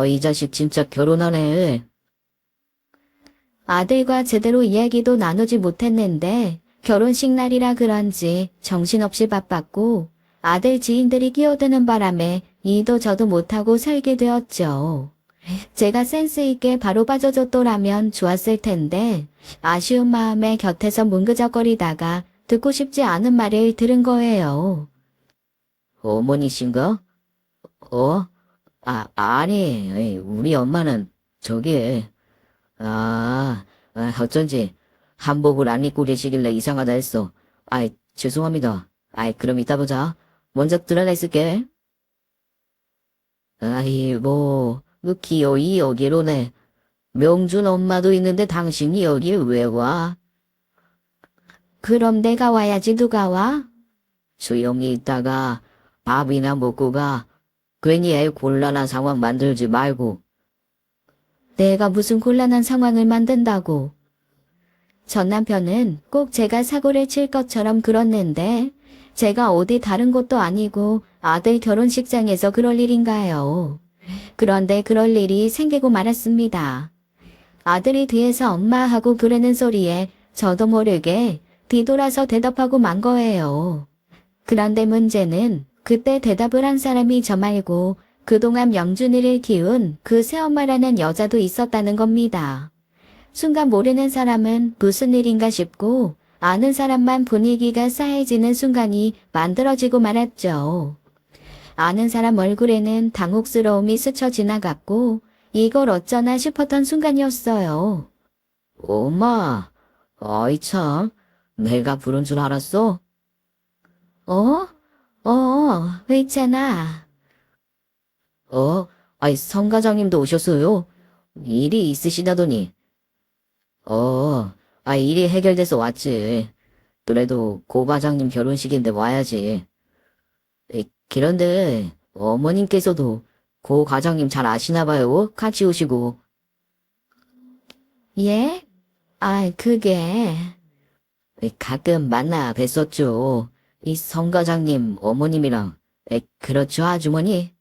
이 자식 진짜 결혼하네. 아들과 제대로 이야기도 나누지 못했는데 결혼식 날이라 그런지 정신없이 바빴고 아들 지인들이 끼어드는 바람에 이도 저도 못하고 살게 되었죠. 제가 센스 있게 바로 빠져줬더라면 좋았을 텐데 아쉬운 마음에 곁에서 뭉그적거리다가 듣고 싶지 않은 말을 들은 거예요. 어머니신가? 아니, 에이, 우리 엄마는 저기, 어쩐지 한복을 안 입고 계시길래 이상하다 했어. 죄송합니다. 그럼 이따 보자. 먼저 들어가 있을게. 그 기어이 여기로네. 명준 엄마도 있는데 당신이 여기 왜 와? 그럼 내가 와야지 누가 와? 조용히 있다가 밥이나 먹고 가. 괜히 애 곤란한 상황 만들지 말고. 내가 무슨 곤란한 상황을 만든다고. 전 남편은 꼭 제가 사고를 칠 것처럼 그렀는데 제가 어디 다른 곳도 아니고 아들 결혼식장에서 그럴 일인가요? 그런데 그럴 일이 생기고 말았습니다. 아들이 뒤에서 엄마 하고 부르는 소리에 저도 모르게 뒤돌아서 대답하고 만 거예요. 그런데 문제는 그때 대답을 한 사람이 저 말고 그동안 명준이를 키운 그 새엄마라는 여자도 있었다는 겁니다. 순간 모르는 사람은 무슨 일인가 싶고 아는 사람만 분위기가 싸해지는 순간이 만들어지고 말았죠. 아는 사람 얼굴에는 당혹스러움이 스쳐 지나갔고 이걸 어쩌나 싶었던 순간이었어요. 엄마, 아이 참, 내가 부른 줄 알았어? 있잖아. 성 과장님도 오셨어요? 일이 있으시다더니. 일이 해결돼서 왔지. 그래도 고 과장님 결혼식인데 와야지. 그런데 어머님께서도 고 과장님 잘 아시나 봐요. 같이 오시고. 예? 그게... 가끔 만나 뵀었죠. 이 성 과장님 어머님이랑. 그렇죠, 아주머니?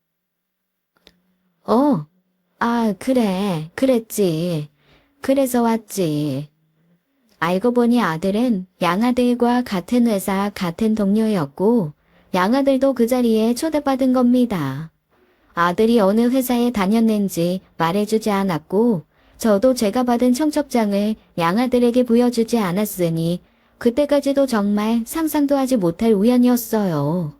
그래. 그랬지. 그래서 왔지. 알고 보니 아들은 양아들과 같은 회사, 같은 동료였고 양아들도 그 자리에 초대받은 겁니다. 아들이 어느 회사에 다녔는지 말해주지 않았고 저도 제가 받은 청첩장을 양아들에게 보여주지 않았으니 그때까지도 정말 상상도 하지 못할 우연이었어요.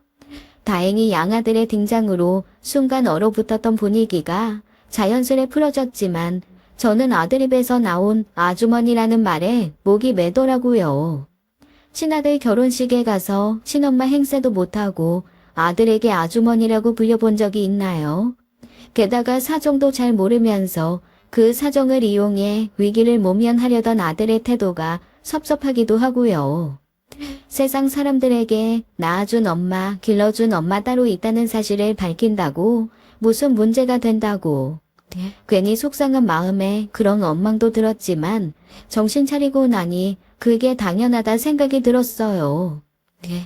다행히 양아들의 등장으로 순간 얼어붙었던 분위기가 자연스레 풀어졌지만 저는 아들 입에서 나온 아주머니라는 말에 목이 메더라고요. 친아들 결혼식에 가서 친엄마 행세도 못하고 아들에게 아주머니라고 불려본 적이 있나요? 게다가 사정도 잘 모르면서 그 사정을 이용해 위기를 모면하려던 아들의 태도가 섭섭하기도 하고요. 세상 사람들에게 낳아준 엄마, 길러준 엄마 따로 있다는 사실을 밝힌다고 무슨 문제가 된다고. 괜히 속상한 마음에 그런 원망도 들었지만 정신 차리고 나니 그게 당연하다 생각이 들었어요.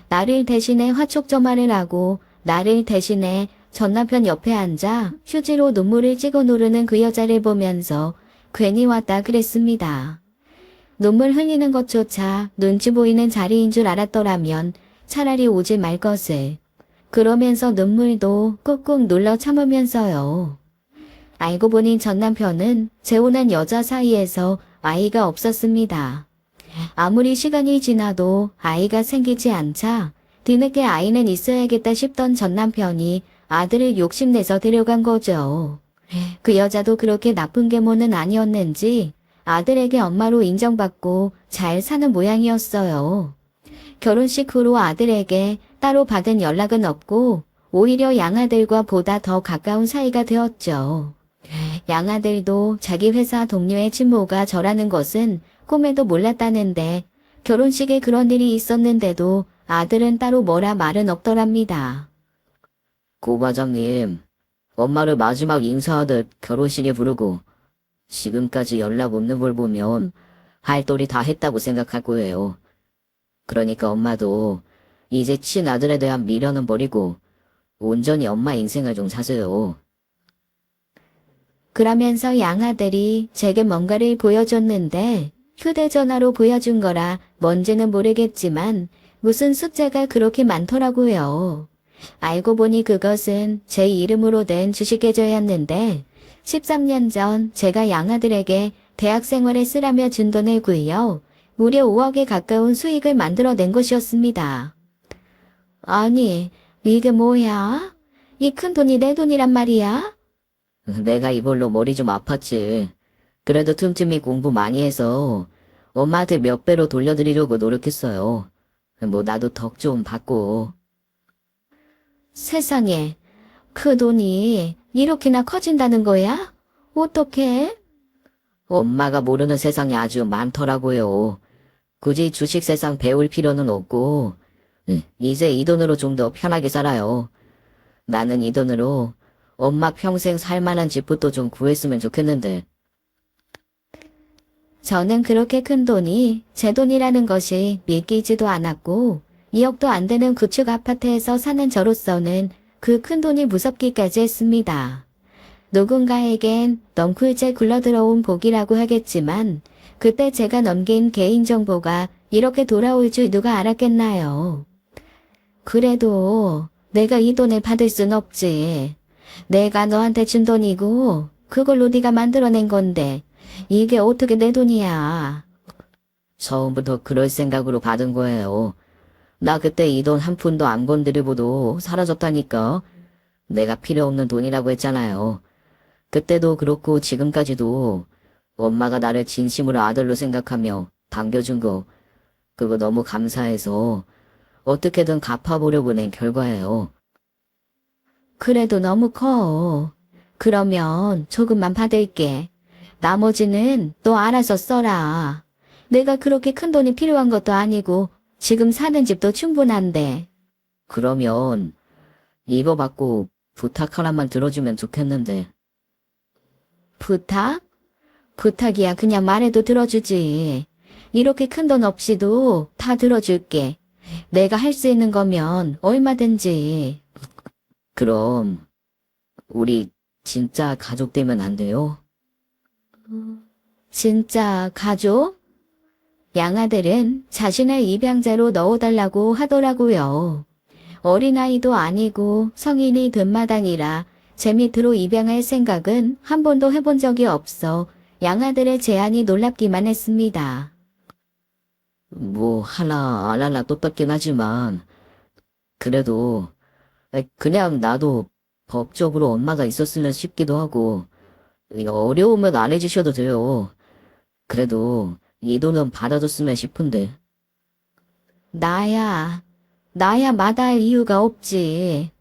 나를 대신해 화촉점화를 하고 나를 대신해 전 남편 옆에 앉아 휴지로 눈물을 찍어 누르는 그 여자를 보면서 괜히 왔다 그랬습니다. 눈물 흘리는 것조차 눈치 보이는 자리인 줄 알았더라면 차라리 오지 말 것을. 그러면서 눈물도 꾹꾹 눌러 참으면서요. 알고 보니 전 남편은 재혼한 여자 사이에서 아이가 없었습니다. 아무리 시간이 지나도 아이가 생기지 않자 뒤늦게 아이는 있어야겠다 싶던 전 남편이 아들을 욕심내서 데려간 거죠. 그 여자도 그렇게 나쁜 계모는 아니었는지 아들에게 엄마로 인정받고 잘 사는 모양이었어요. 결혼식 후로 아들에게 따로 받은 연락은 없고 오히려 양아들과 보다 더 가까운 사이가 되었죠. 양아들도 자기 회사 동료의 친모가 저라는 것은 꿈에도 몰랐다는데 결혼식에 그런 일이 있었는데도 아들은 따로 뭐라 말은 없더랍니다. 고 과장님, 엄마를 마지막 인사하듯 결혼식에 부르고 지금까지 연락 없는 걸 보면 할 도리 다 했다고 생각할 거예요. 그러니까 엄마도 이제 친아들에 대한 미련은 버리고 온전히 엄마 인생을 좀 사세요. 그러면서 양아들이 제게 뭔가를 보여줬는데 휴대전화로 보여준 거라 뭔지는 모르겠지만 무슨 숫자가 그렇게 많더라고요. 알고 보니 그것은 제 이름으로 된 주식계좌였는데 13년 전 제가 양아들에게 대학 생활에 쓰라며 준 돈을 구여 무려 5억에 가까운 수익을 만들어낸 것이었습니다. 아니, 이게 뭐야? 이 큰 돈이 내 돈이란 말이야? 내가 이걸로 머리 좀 아팠지. 그래도 틈틈이 공부 많이 해서 엄마한테 몇 배로 돌려드리려고 노력했어요. 뭐 나도 덕 좀 받고. 세상에, 그 돈이 이렇게나 커진다는 거야? 어떡해? 엄마가 모르는 세상이 아주 많더라고요. 굳이 주식 세상 배울 필요는 없고 이제 이 돈으로 좀 더 편하게 살아요. 나는 이 돈으로 엄마 평생 살만한 집부터 좀 구했으면 좋겠는데. 저는 그렇게 큰 돈이 제 돈이라는 것이 믿기지도 않았고 2억도 안 되는 구축 아파트에서 사는 저로서는 그 큰 돈이 무섭기까지 했습니다. 누군가에겐 넝쿨째 굴러들어온 복이라고 하겠지만 그때 제가 넘긴 개인정보가 이렇게 돌아올 줄 누가 알았겠나요. 그래도 내가 이 돈을 받을 순 없지. 내가 너한테 준 돈이고 그걸로 네가 만들어낸 건데 이게 어떻게 내 돈이야. 처음부터 그럴 생각으로 받은 거예요. 나 그때 이 돈 한 푼도 안 건드려보도 사라졌다니까. 내가 필요 없는 돈이라고 했잖아요. 그때도 그렇고 지금까지도 엄마가 나를 진심으로 아들로 생각하며 당겨준 거, 그거 너무 감사해서 어떻게든 갚아보려고 낸 결과예요. 그래도 너무 커. 그러면 조금만 받을게. 나머지는 너 알아서 써라. 내가 그렇게 큰 돈이 필요한 것도 아니고 지금 사는 집도 충분한데. 그러면 이거 받고 부탁 하나만 들어주면 좋겠는데. 부탁? 부탁이야 그냥 말해도 들어주지. 이렇게 큰 돈 없이도 다 들어줄게. 내가 할 수 있는 거면 얼마든지. 그럼 우리 진짜 가족 되면 안 돼요? 진짜 가족? 양아들은 자신을 입양자로 넣어달라고 하더라고요. 어린아이도 아니고 성인이 된 마당이라 제 밑으로 입양할 생각은 한 번도 해본 적이 없어 양아들의 제안이 놀랍기만 했습니다. 뭐 하나 안 하나 똑같긴 하지만 그래도 그냥 나도 법적으로 엄마가 있었으면 싶기도 하고 어려우면 안 해주셔도 돼요. 그래도 이 돈은 받아줬으면 싶은데. 나야 마다할 이유가 없지.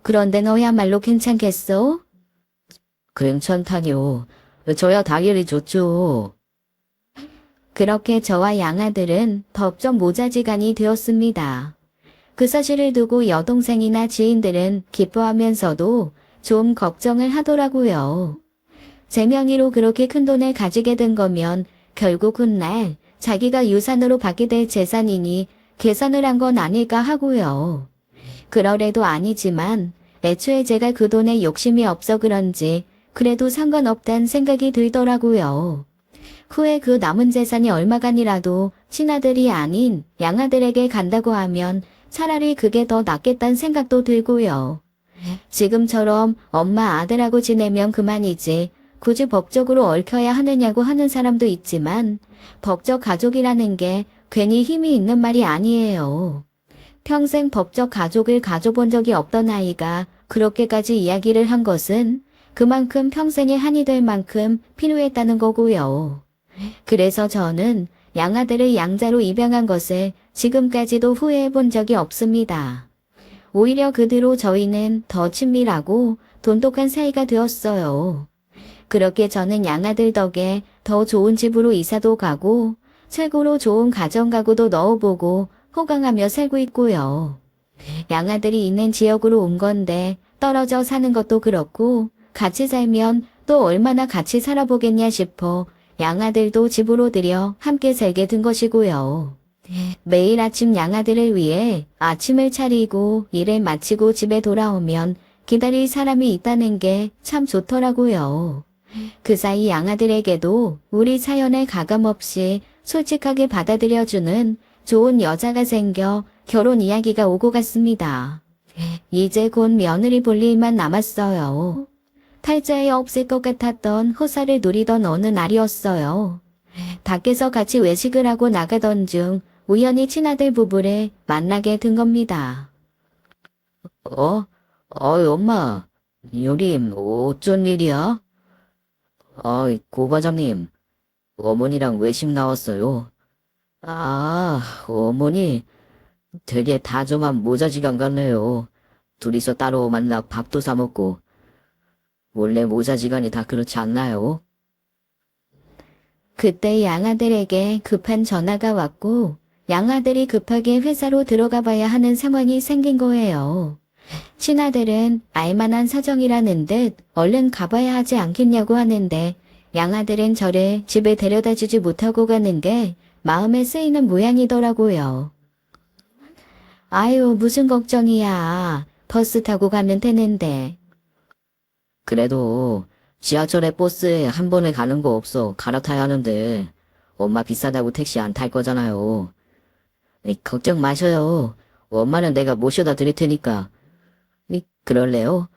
그런데 너야말로 괜찮겠어? 괜찮다니요. 저야 당연히 좋죠. 그렇게 저와 양아들은 법적 모자지간이 되었습니다. 그 사실을 두고 여동생이나 지인들은 기뻐하면서도 좀 걱정을 하더라고요. 제 명의로 그렇게 큰 돈을 가지게 된 거면 결국 훗날 자기가 유산으로 받게 될 재산이니 계산을 한 건 아닐까 하고요. 그러래도 아니지만 애초에 제가 그 돈에 욕심이 없어 그런지 그래도 상관없단 생각이 들더라고요. 후에 그 남은 재산이 얼마간이라도 친아들이 아닌 양아들에게 간다고 하면 차라리 그게 더 낫겠다는 생각도 들고요. 지금처럼 엄마 아들하고 지내면 그만이지 굳이 법적으로 얽혀야 하느냐고 하는 사람도 있지만 법적 가족이라는 게 괜히 힘이 있는 말이 아니에요. 평생 법적 가족을 가져본 적이 없던 아이가 그렇게까지 이야기를 한 것은 그만큼 평생의 한이 될 만큼 필요했다는 거고요. 그래서 저는 양아들을 양자로 입양한 것을 지금까지도 후회해 본 적이 없습니다. 오히려 그 뒤로 저희는 더 친밀하고 돈독한 사이가 되었어요. 그렇게 저는 양아들 덕에 더 좋은 집으로 이사도 가고 최고로 좋은 가정가구도 넣어보고 호강하며 살고 있고요. 양아들이 있는 지역으로 온 건데 떨어져 사는 것도 그렇고 같이 살면 또 얼마나 같이 살아보겠냐 싶어 양아들도 집으로 들여 함께 살게 된 것이고요. 매일 아침 양아들을 위해 아침을 차리고 일을 마치고 집에 돌아오면 기다릴 사람이 있다는 게 참 좋더라고요. 그 사이 양아들에게도 우리 사연을 가감없이 솔직하게 받아들여주는 좋은 여자가 생겨 결혼 이야기가 오고 갔습니다. 이제 곧 며느리 볼 일만 남았어요. 탈자에 없을 것 같았던 호사를 누리던 어느 날이었어요. 밖에서 같이 외식을 하고 나가던 중 우연히 친아들 부부를 만나게 된 겁니다. 엄마, 여기 어쩐 일이야? 고 과장님, 어머니랑 외식 나왔어요. 아, 어머니, 되게 다정한 모자지간 같네요. 둘이서 따로 만나 밥도 사 먹고. 원래 모자지간이 다 그렇지 않나요? 그때 양아들에게 급한 전화가 왔고 양아들이 급하게 회사로 들어가 봐야 하는 상황이 생긴 거예요. 친아들은 알만한 사정이라는 듯 얼른 가봐야 하지 않겠냐고 하는데 양아들은 저를 집에 데려다 주지 못하고 가는 게 마음에 쓰이는 모양이더라고요. 아유, 무슨 걱정이야. 버스 타고 가면 되는데. 그래도 지하철에 버스에 한 번에 가는 거 없어 갈아타야 하는데 엄마 비싸다고 택시 안 탈 거잖아요. 걱정 마셔요. 엄마는 내가 모셔다 드릴 테니까. 그럴래요?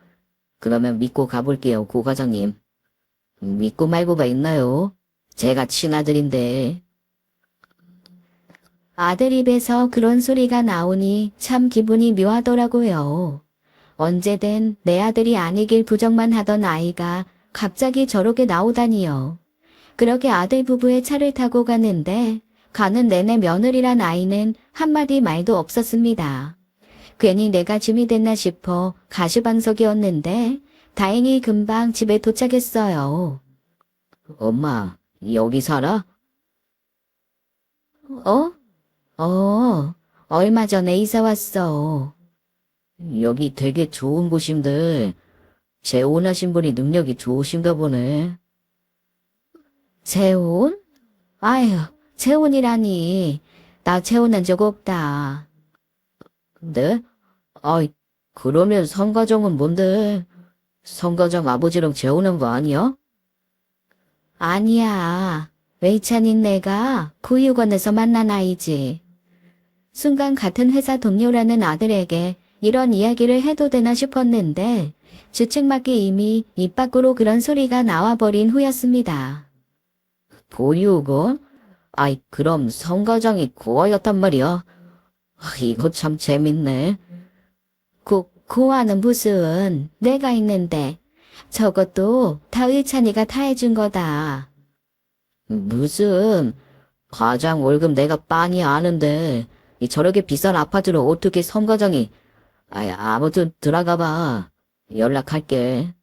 그러면 믿고 가볼게요, 고 과장님. 믿고 말고가 있나요? 제가 친아들인데. 아들 입에서 그런 소리가 나오니 참 기분이 묘하더라고요. 언제든 내 아들이 아니길 부정만 하던 아이가 갑자기 저렇게 나오다니요. 그렇게 아들 부부의 차를 타고 가는데 가는 내내 며느리란 아이는 한마디 말도 없었습니다. 괜히 내가 짐이 됐나 싶어 가시방석이었는데 다행히 금방 집에 도착했어요. 엄마, 여기 살아? 얼마 전에 이사 왔어. 여기 되게 좋은 곳인데 재혼하신 분이 능력이 좋으신가 보네. 재혼? 아휴, 재혼이라니. 나 재혼한 적 없다. 네? 그러면 성가정은 뭔데? 성가정 아버지랑 재혼한 거 아니야? 아니야. 외찬인 내가 구육원에서 만난 아이지. 순간 같은 회사 동료라는 아들에게 이런 이야기를 해도 되나 싶었는데 주책맞게 이미 입 밖으로 그런 소리가 나와버린 후였습니다. 보육원? 그럼 성가정이 고아였단 말이야. 이거 참 재밌네. 고아는 무슨 내가 있는데 저것도 다 의찬이가 다 해준 거다. 무슨 과장 월급 내가 빤히 아는데 저렇게 비싼 아파트를 어떻게 성과장이. 아무튼 들어가 봐. 연락할게.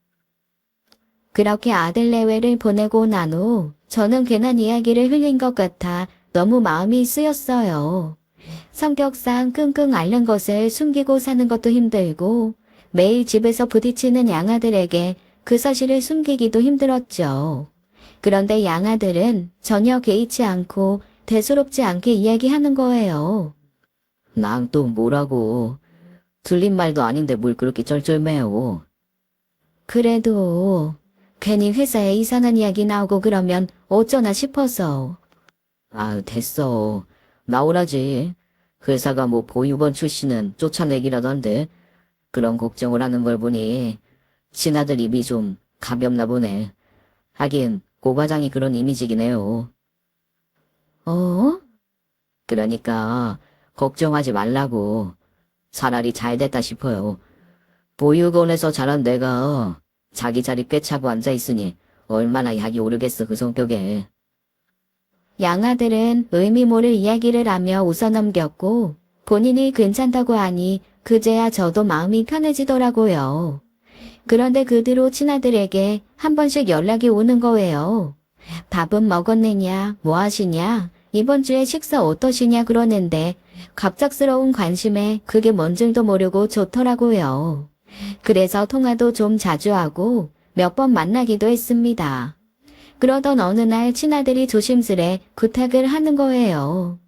그렇게 아들 내외를 보내고 난 후 저는 괜한 이야기를 흘린 것 같아 너무 마음이 쓰였어요. 성격상 끙끙 앓는 것을 숨기고 사는 것도 힘들고 매일 집에서 부딪히는 양아들에게 그 사실을 숨기기도 힘들었죠. 그런데 양아들은 전혀 개의치 않고 대수롭지 않게 이야기하는 거예요. 난 또 뭐라고. 들린 말도 아닌데 뭘 그렇게 쩔쩔매요. 그래도 괜히 회사에 이상한 이야기 나오고 그러면 어쩌나 싶어서. 아, 됐어. 나오라지. 회사가 뭐 보육원 출신은 쫓아내기라던데 그런 걱정을 하는 걸 보니 친아들 입이 좀 가볍나 보네. 하긴 고 과장이 그런 이미지긴 해요. 어? 그러니까 걱정하지 말라고. 차라리 잘 됐다 싶어요. 보육원에서 자란 내가 자기 자리 꿰차고 앉아있으니 얼마나 약이 오르겠어 그 성격에. 양아들은 의미 모를 이야기를 하며 웃어넘겼고 본인이 괜찮다고 하니 그제야 저도 마음이 편해지더라고요. 그런데 그 뒤로 친아들에게 한 번씩 연락이 오는 거예요. 밥은 먹었느냐, 뭐 하시냐, 이번 주에 식사 어떠시냐 그러는데 갑작스러운 관심에 그게 뭔 줄도 모르고 좋더라고요. 그래서 통화도 좀 자주 하고 몇 번 만나기도 했습니다. 그러던 어느 날 친아들이 조심스레 부탁을 하는 거예요.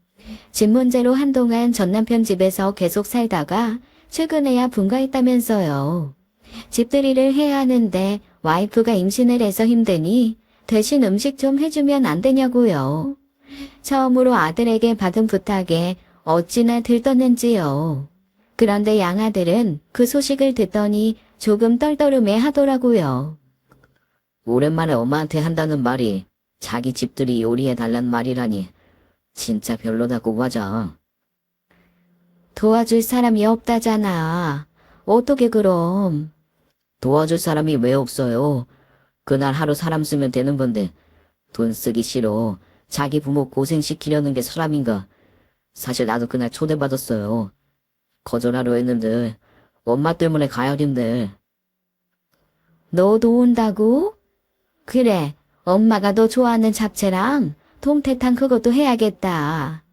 집 문제로 한동안 전 남편 집에서 계속 살다가 최근에야 분가했다면서요. 집들이를 해야 하는데 와이프가 임신을 해서 힘드니 대신 음식 좀 해주면 안 되냐고요. 처음으로 아들에게 받은 부탁에 어찌나 들떴는지요. 그런데 양아들은 그 소식을 듣더니 조금 떨떠름해 하더라고요. 오랜만에 엄마한테 한다는 말이 자기 집들이 요리해달란 말이라니 진짜 별로다고 하자. 도와줄 사람이 없다잖아. 어떻게 그럼? 도와줄 사람이 왜 없어요? 그날 하루 사람 쓰면 되는 건데 돈 쓰기 싫어. 자기 부모 고생시키려는 게 사람인가. 사실 나도 그날 초대받았어요. 거절하려 했는데 엄마 때문에 가야겠네. 너도 온다고? 그래, 엄마가 너 좋아하는 잡채랑 동태탕 그것도 해야겠다.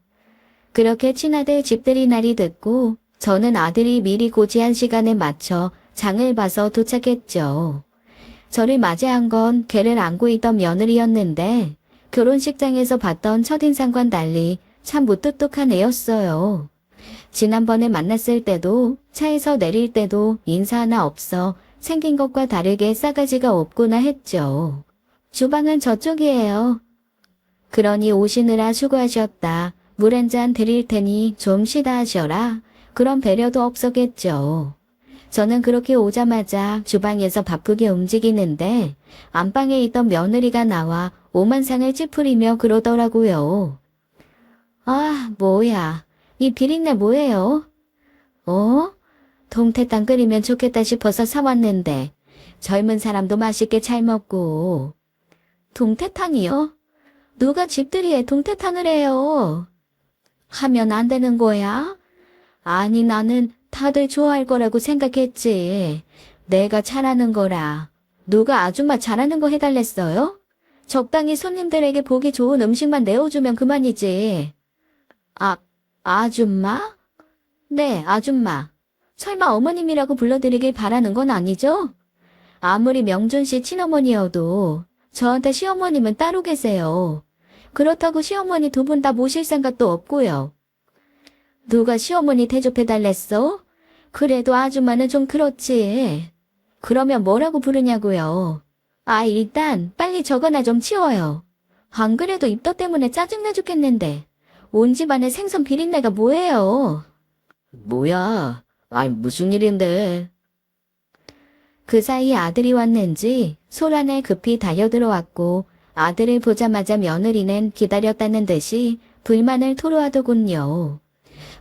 그렇게 친아들 집들이 날이 됐고 저는 아들이 미리 고지한 시간에 맞춰 장을 봐서 도착했죠. 저를 맞이한 건 걔를 안고 있던 며느리였는데 결혼식장에서 봤던 첫인상과는 달리 참 무뚝뚝한 애였어요. 지난번에 만났을 때도 차에서 내릴 때도 인사 하나 없어 생긴 것과 다르게 싸가지가 없구나 했죠. 주방은 저쪽이에요. 그러니 오시느라 수고하셨다. 물 한 잔 드릴 테니 좀 쉬다 하셔라. 그런 배려도 없었겠죠. 저는 그렇게 오자마자 주방에서 바쁘게 움직이는데 안방에 있던 며느리가 나와 오만상을 찌푸리며 그러더라고요. 아, 뭐야. 이 비린내 뭐예요? 어? 동태탕 끓이면 좋겠다 싶어서 사왔는데 젊은 사람도 맛있게 잘 먹고. 동태탕이요? 누가 집들이에 동태탕을 해요? 하면 안 되는 거야? 아니 나는 다들 좋아할 거라고 생각했지. 내가 잘하는 거라. 누가 아줌마 잘하는 거 해달랬어요? 적당히 손님들에게 보기 좋은 음식만 내어주면 그만이지. 아줌마? 네, 아줌마. 설마 어머님이라고 불러드리길 바라는 건 아니죠? 아무리 명준 씨 친어머니여도 저한테 시어머님은 따로 계세요. 그렇다고 시어머니 두 분 다 모실 생각도 없고요. 누가 시어머니 대접해달랬어? 그래도 아줌마는 좀 그렇지. 그러면 뭐라고 부르냐고요. 아, 일단 빨리 저거나 좀 치워요. 안 그래도 입덧 때문에 짜증나 죽겠는데. 온 집안에 생선 비린내가 뭐예요? 뭐야? 아이 무슨 일인데? 그 사이 아들이 왔는지 소란에 급히 달려들어왔고 아들을 보자마자 며느리는 기다렸다는 듯이 불만을 토로하더군요.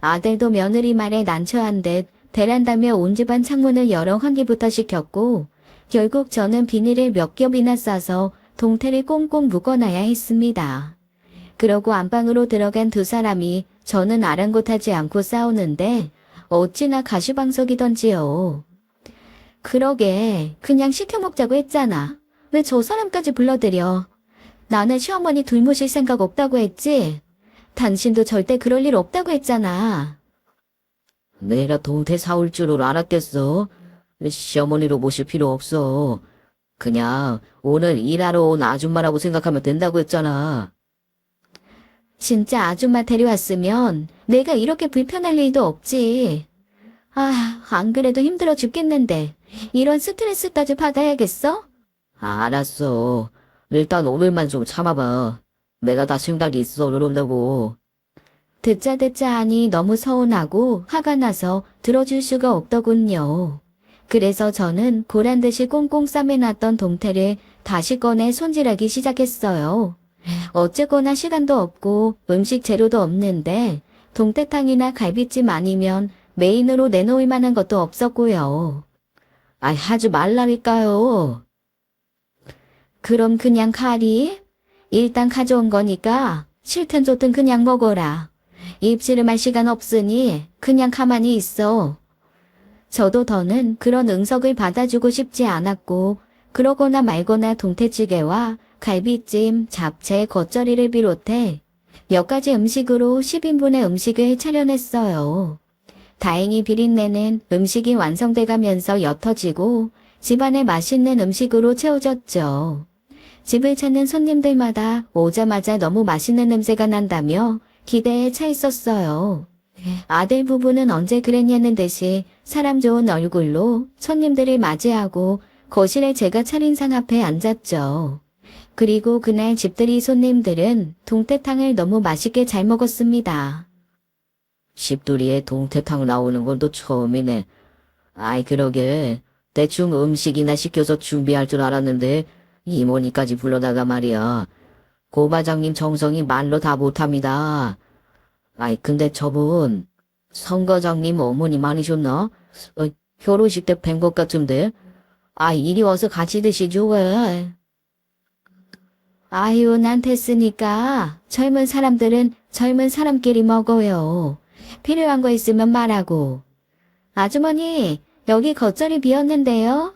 아들도 며느리 말에 난처한 듯 베란다며 온 집안 창문을 열어 환기부터 시켰고 결국 저는 비닐을 몇 겹이나 싸서 동태를 꽁꽁 묶어놔야 했습니다. 그러고 안방으로 들어간 두 사람이 저는 아랑곳하지 않고 싸우는데 어찌나 가시방석이던지요. 그러게 그냥 시켜 먹자고 했잖아. 왜 저 사람까지 불러들여? 나는 시어머니 둘 모실 생각 없다고 했지? 당신도 절대 그럴 일 없다고 했잖아. 내가 동태 사올 줄을 알았겠어. 시어머니로 모실 필요 없어. 그냥 오늘 일하러 온 아줌마라고 생각하면 된다고 했잖아. 진짜 아줌마 데려왔으면 내가 이렇게 불편할 일도 없지. 아, 안 그래도 힘들어 죽겠는데 이런 스트레스까지 받아야겠어? 알았어. 일단 오늘만 좀 참아봐. 내가 다 생각이 있어, 그런다고. 듣자 하니 너무 서운하고 화가 나서 들어줄 수가 없더군요. 그래서 저는 고란듯이 꽁꽁 싸매놨던 동태를 다시 꺼내 손질하기 시작했어요. 어쨌거나 시간도 없고 음식 재료도 없는데 동태탕이나 갈비찜 아니면 메인으로 내놓을 만한 것도 없었고요. 아이, 하지 말라니까요. 그럼 그냥 가리? 일단 가져온 거니까 싫든 좋든 그냥 먹어라. 입씨름할 시간 없으니 그냥 가만히 있어. 저도 더는 그런 응석을 받아주고 싶지 않았고 그러거나 말거나 동태찌개와 갈비찜, 잡채, 겉절이를 비롯해 몇 가지 음식으로 10인분의 음식을 차려냈어요. 다행히 비린내는 음식이 완성돼가면서 옅어지고 집안에 맛있는 음식으로 채워졌죠. 집을 찾는 손님들마다 오자마자 너무 맛있는 냄새가 난다며 기대에 차 있었어요. 아들 부부는 언제 그랬냐는 듯이 사람 좋은 얼굴로 손님들을 맞이하고 거실에 제가 차린 상 앞에 앉았죠. 그리고 그날 집들이 손님들은 동태탕을 너무 맛있게 잘 먹었습니다. 집들이에 동태탕 나오는 건 또 처음이네. 아이, 그러게. 대충 음식이나 시켜서 준비할 줄 알았는데 이모니까지 불러다가 말이야. 고 과장님 정성이 말로 다 못합니다. 아이, 근데 저분 성 과장님 어머님 아니셨나? 결혼식 때 뵌 것 같은데. 아, 이리 와서 같이 드시죠, 왜? 아유, 난 됐으니까 젊은 사람들은 젊은 사람끼리 먹어요. 필요한 거 있으면 말하고. 아주머니, 여기 겉절이 비었는데요.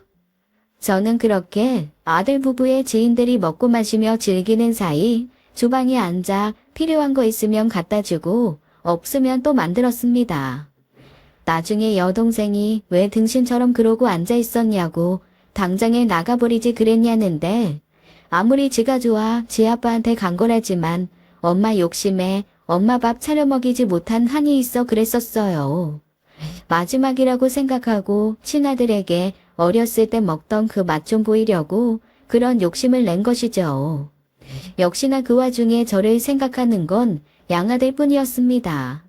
저는 그렇게 아들 부부의 지인들이 먹고 마시며 즐기는 사이 주방에 앉아 필요한 거 있으면 갖다 주고 없으면 또 만들었습니다. 나중에 여동생이 왜 등신처럼 그러고 앉아 있었냐고 당장에 나가버리지 그랬냐는데 아무리 지가 좋아 지 아빠한테 간거라지만 엄마 욕심에 엄마 밥 차려 먹이지 못한 한이 있어 그랬었어요. 마지막이라고 생각하고 친아들에게 어렸을 때 먹던 그 맛 좀 보이려고 그런 욕심을 낸 것이죠. 역시나 그 와중에 저를 생각하는 건 양아들 뿐이었습니다.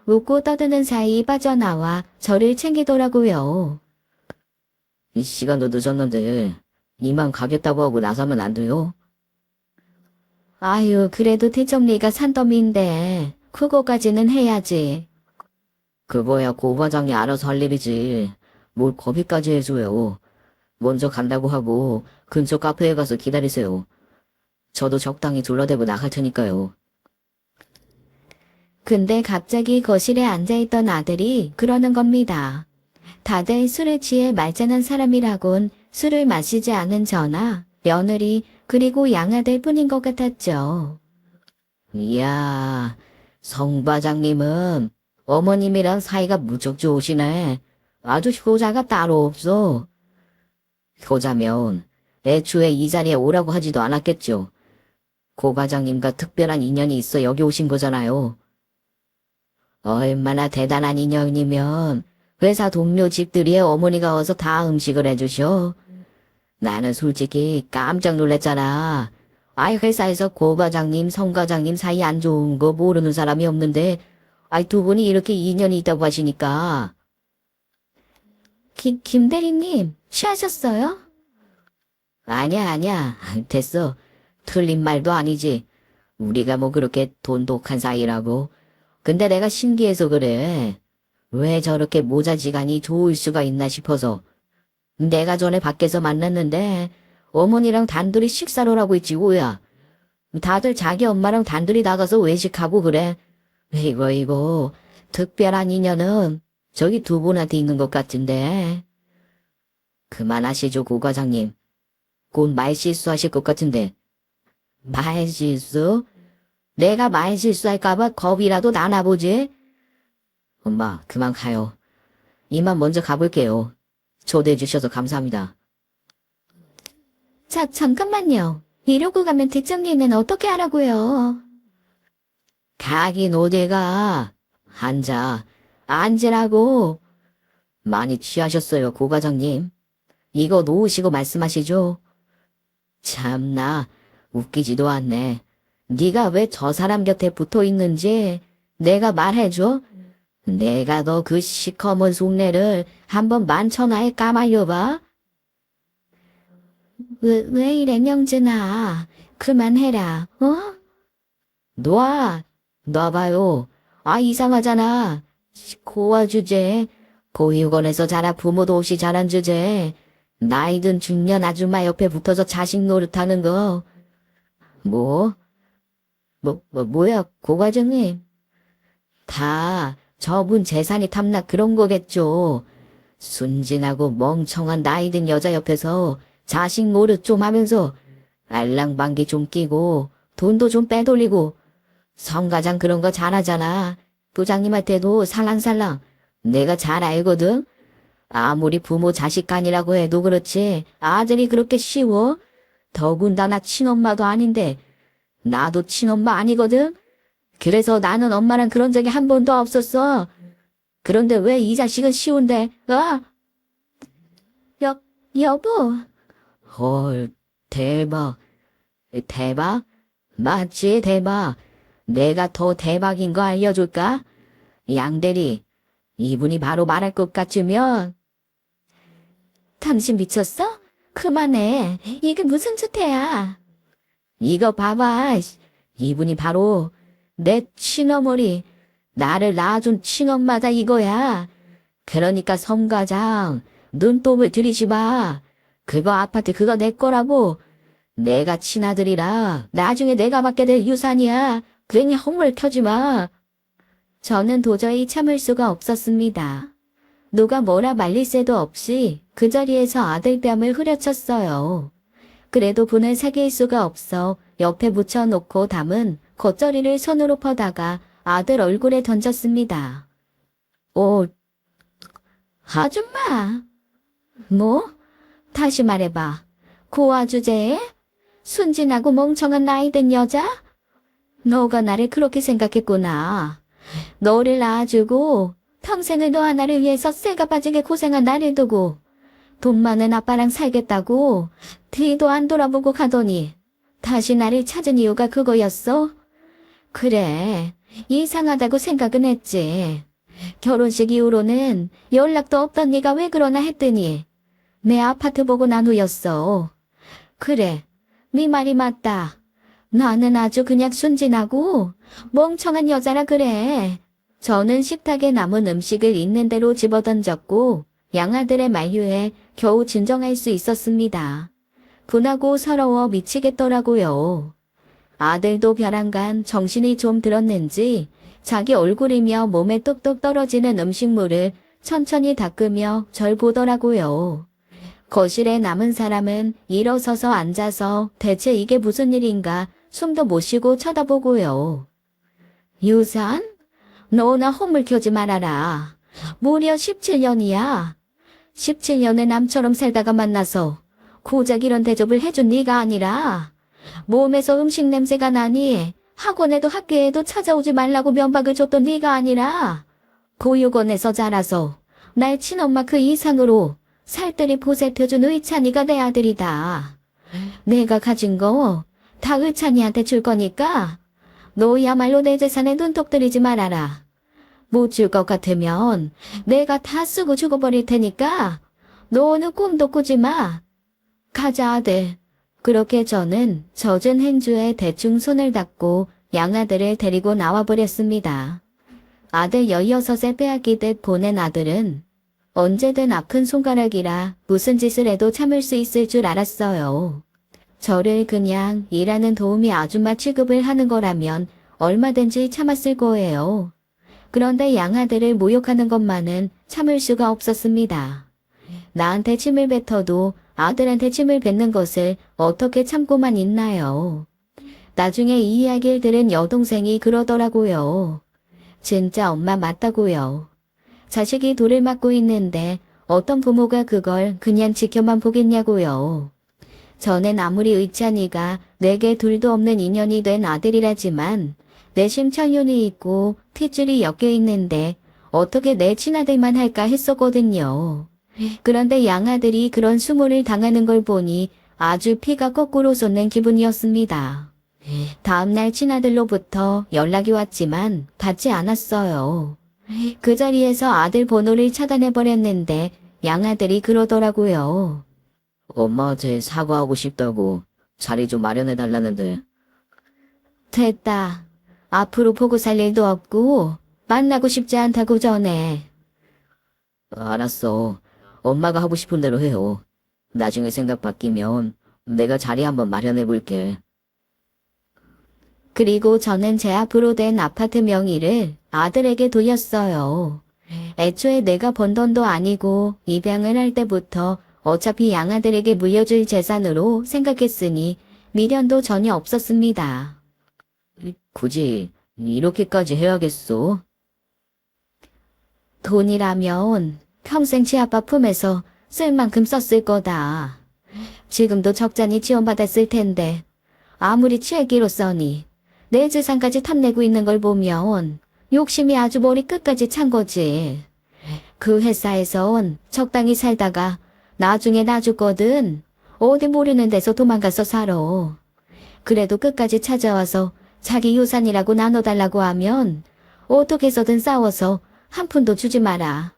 웃고 떠드는 사이 빠져나와 저를 챙기더라고요. 이 시간도 늦었는데 이만 가겠다고 하고 나서면 안 돼요? 아유, 그래도 대정리가 산더미인데 그거까지는 해야지. 그거야 고 과장이 알아서 할 일이지. 뭘 거기까지 해줘요. 먼저 간다고 하고 근처 카페에 가서 기다리세요. 저도 적당히 둘러대고 나갈 테니까요. 근데 갑자기 거실에 앉아있던 아들이 그러는 겁니다. 다들 술에 취해 말짱한 사람이라곤 술을 마시지 않은 저나 며느리 그리고 양아들 뿐인 것 같았죠. 이야, 성 과장님은 어머님이랑 사이가 무척 좋으시네. 아주 효자가 따로 없어. 효자면 애초에 이 자리에 오라고 하지도 않았겠죠. 고 과장님과 특별한 인연이 있어 여기 오신 거잖아요. 얼마나 대단한 인연이면 회사 동료 집들이에 어머니가 와서 다 음식을 해주셔. 나는 솔직히 깜짝 놀랐잖아. 아이, 회사에서 고 과장님, 성 과장님 사이 안 좋은 거 모르는 사람이 없는데 아이, 두 분이 이렇게 인연이 있다고 하시니까. 김 대리님, 취하셨어요? 아니야. 됐어. 틀린 말도 아니지. 우리가 뭐 그렇게 돈독한 사이라고. 근데 내가 신기해서 그래. 왜 저렇게 모자지간이 좋을 수가 있나 싶어서. 내가 전에 밖에서 만났는데 어머니랑 단둘이 식사를 하고 있지 뭐야. 다들 자기 엄마랑 단둘이 나가서 외식하고 그래. 이거 특별한 인연은 저기 두 분한테 있는 것 같은데. 그만하시죠, 고 과장님. 곧 말실수하실 것 같은데. 말실수? 내가 말실수할까봐 겁이라도 나나 보지? 엄마, 그만 가요. 이만 먼저 가볼게요. 초대해 주셔서 감사합니다. 잠깐만요. 이러고 가면 뒷정리는 어떻게 하라고요? 가긴 어디가. 앉으라고. 많이 취하셨어요, 고 과장님. 이거 놓으시고 말씀하시죠. 참나, 웃기지도 않네. 네가 왜 저 사람 곁에 붙어 있는지 내가 말해줘. 내가 너 그 시커먼 속내를 한번 만천하에 까말려봐. 왜 이래, 명진아. 그만해라, 어? 놔봐요. 아, 이상하잖아. 고아 주제. 고위원에서 자라 부모도 없이 자란 주제. 나이든 중년 아줌마 옆에 붙어서 자식 노릇하는 거. 뭐야, 고 과장님. 다 저분 재산이 탐나 그런 거겠죠. 순진하고 멍청한 나이든 여자 옆에서 자식 노릇 좀 하면서 알랑방귀 좀 끼고 돈도 좀 빼돌리고 성가장 그런 거 잘하잖아. 부장님한테도 살랑살랑 내가 잘 알거든. 아무리 부모 자식 간이라고 해도 그렇지 아들이 그렇게 쉬워? 더군다나 친엄마도 아닌데 나도 친엄마 아니거든. 그래서 나는 엄마랑 그런 적이 한 번도 없었어. 그런데 왜 이 자식은 쉬운데? 여보. 헐, 대박. 대박? 맞지, 대박. 내가 더 대박인 거 알려줄까? 양대리, 이분이 바로 말할 것 같으면, 당신 미쳤어? 그만해. 이게 무슨 주태야. 이거 봐봐. 이분이 바로 내 친어머니, 나를 낳아준 친엄마다 이거야. 그러니까 성과장, 눈독을 들이지 마. 그거 아파트 그거 내 거라고. 내가 친아들이라 나중에 내가 받게 될 유산이야. 괜히 헛물 켜지 마. 저는 도저히 참을 수가 없었습니다. 누가 뭐라 말릴 새도 없이 그 자리에서 아들 뺨을 후려쳤어요. 그래도 분을 사귈 수가 없어 옆에 묻혀놓고 담은 겉절이를 손으로 퍼다가 아들 얼굴에 던졌습니다. 아줌마! 뭐? 다시 말해봐. 고아 주제에? 순진하고 멍청한 나이든 여자? 너가 나를 그렇게 생각했구나. 너를 낳아주고 평생을 너 하나를 위해서 쇠가 빠지게 고생한 나를 두고 돈 많은 아빠랑 살겠다고 뒤도 안 돌아보고 가더니 다시 나를 찾은 이유가 그거였어? 그래, 이상하다고 생각은 했지. 결혼식 이후로는 연락도 없던 네가 왜 그러나 했더니 내 아파트 보고 난 후였어. 그래, 네 말이 맞다. 나는 아주 그냥 순진하고 멍청한 여자라 그래. 저는 식탁에 남은 음식을 있는 대로 집어던졌고 양아들의 만류에 겨우 진정할 수 있었습니다. 분하고 서러워 미치겠더라고요. 아들도 벼랑간 정신이 좀 들었는지 자기 얼굴이며 몸에 뚝뚝 떨어지는 음식물을 천천히 닦으며 절 보더라고요. 거실에 남은 사람은 일어서서 앉아서 대체 이게 무슨 일인가 숨도 못 쉬고 쳐다보고요. 유산? 너나 헛물 켜지 말아라. 무려 17년이야. 17년을 남처럼 살다가 만나서 고작 이런 대접을 해준 네가 아니라 몸에서 음식 냄새가 나니 학원에도 학교에도 찾아오지 말라고 면박을 줬던 네가 아니라 고육원에서 자라서 날 친엄마 그 이상으로 살뜰히 보살펴준 의찬이가 내 아들이다. 내가 가진 거 다 의찬이한테 줄 거니까 너야말로 내 재산에 눈독 들이지 말아라. 못 줄 것 같으면 내가 다 쓰고 죽어버릴 테니까 너는 꿈도 꾸지 마. 가자 아들. 그렇게 저는 젖은 행주에 대충 손을 닦고 양아들을 데리고 나와버렸습니다. 아들 16에 빼앗기듯 보낸 아들은 언제든 아픈 손가락이라 무슨 짓을 해도 참을 수 있을 줄 알았어요. 저를 그냥 일하는 도우미 아줌마 취급을 하는 거라면 얼마든지 참았을 거예요. 그런데 양아들을 모욕하는 것만은 참을 수가 없었습니다. 나한테 침을 뱉어도 아들한테 침을 뱉는 것을 어떻게 참고만 있나요? 나중에 이 이야기를 들은 여동생이 그러더라고요. 진짜 엄마 맞다고요. 자식이 돌을 맞고 있는데 어떤 부모가 그걸 그냥 지켜만 보겠냐고요. 저는 아무리 의찬이가 내게 둘도 없는 인연이 된 아들이라지만 내심 천륜이 있고 핏줄이 엮여 있는데 어떻게 내 친아들만 할까 했었거든요. 그런데 양아들이 그런 수모를 당하는 걸 보니 아주 피가 거꾸로 솟는 기분이었습니다. 다음날 친아들로부터 연락이 왔지만 받지 않았어요. 그 자리에서 아들 번호를 차단해버렸는데 양아들이 그러더라고요. 엄마한테 사과하고 싶다고 자리 좀 마련해달라는데. 됐다. 앞으로 보고 살 일도 없고 만나고 싶지 않다고 전해. 알았어. 엄마가 하고 싶은 대로 해요. 나중에 생각 바뀌면 내가 자리 한번 마련해볼게. 그리고 저는 제 앞으로 된 아파트 명의를 아들에게 돌렸어요. 애초에 내가 번 돈도 아니고 입양을 할 때부터 어차피 양아들에게 물려줄 재산으로 생각했으니 미련도 전혀 없었습니다. 굳이 이렇게까지 해야겠어? 돈이라면 평생 치아빠 품에서 쓸 만큼 썼을 거다. 지금도 적잖이 지원받았을 텐데 아무리 치알기로 써니 내 재산까지 탐내고 있는 걸 보면 욕심이 아주 머리 끝까지 찬 거지. 그 회사에선 적당히 살다가 나중에 나 죽거든 어디 모르는 데서 도망가서 살아. 그래도 끝까지 찾아와서 자기 유산이라고 나눠달라고 하면 어떻게 해서든 싸워서 한 푼도 주지 마라.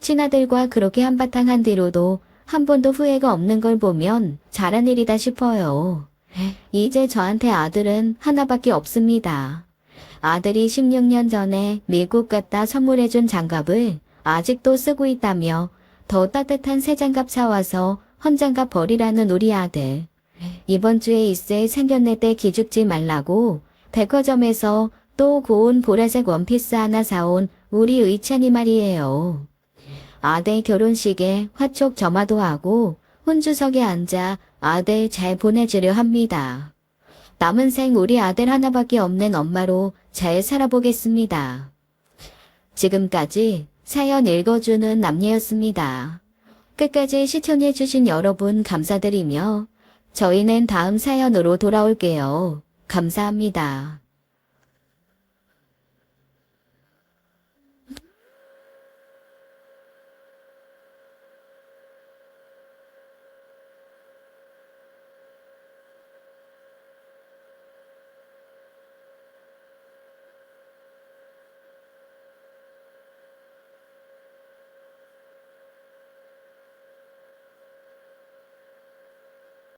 친아들과 그렇게 한바탕 한 뒤로도 한 번도 후회가 없는 걸 보면 잘한 일이다 싶어요. 이제 저한테 아들은 하나밖에 없습니다. 아들이 16년 전에 미국 갔다 선물해준 장갑을 아직도 쓰고 있다며 더 따뜻한 새 장갑 사와서 헌장갑 버리라는 우리 아들. 이번 주에 있을 상견례 때 기죽지 말라고 백화점에서 또 고운 보라색 원피스 하나 사온 우리 의찬이 말이에요. 아들 결혼식에 화촉 점화도 하고 혼주석에 앉아 아들 잘 보내주려 합니다. 남은 생 우리 아들 하나밖에 없는 엄마로 잘 살아보겠습니다. 지금까지 사연 읽어주는 남녀였습니다. 끝까지 시청해주신 여러분 감사드리며 저희는 다음 사연으로 돌아올게요. 감사합니다.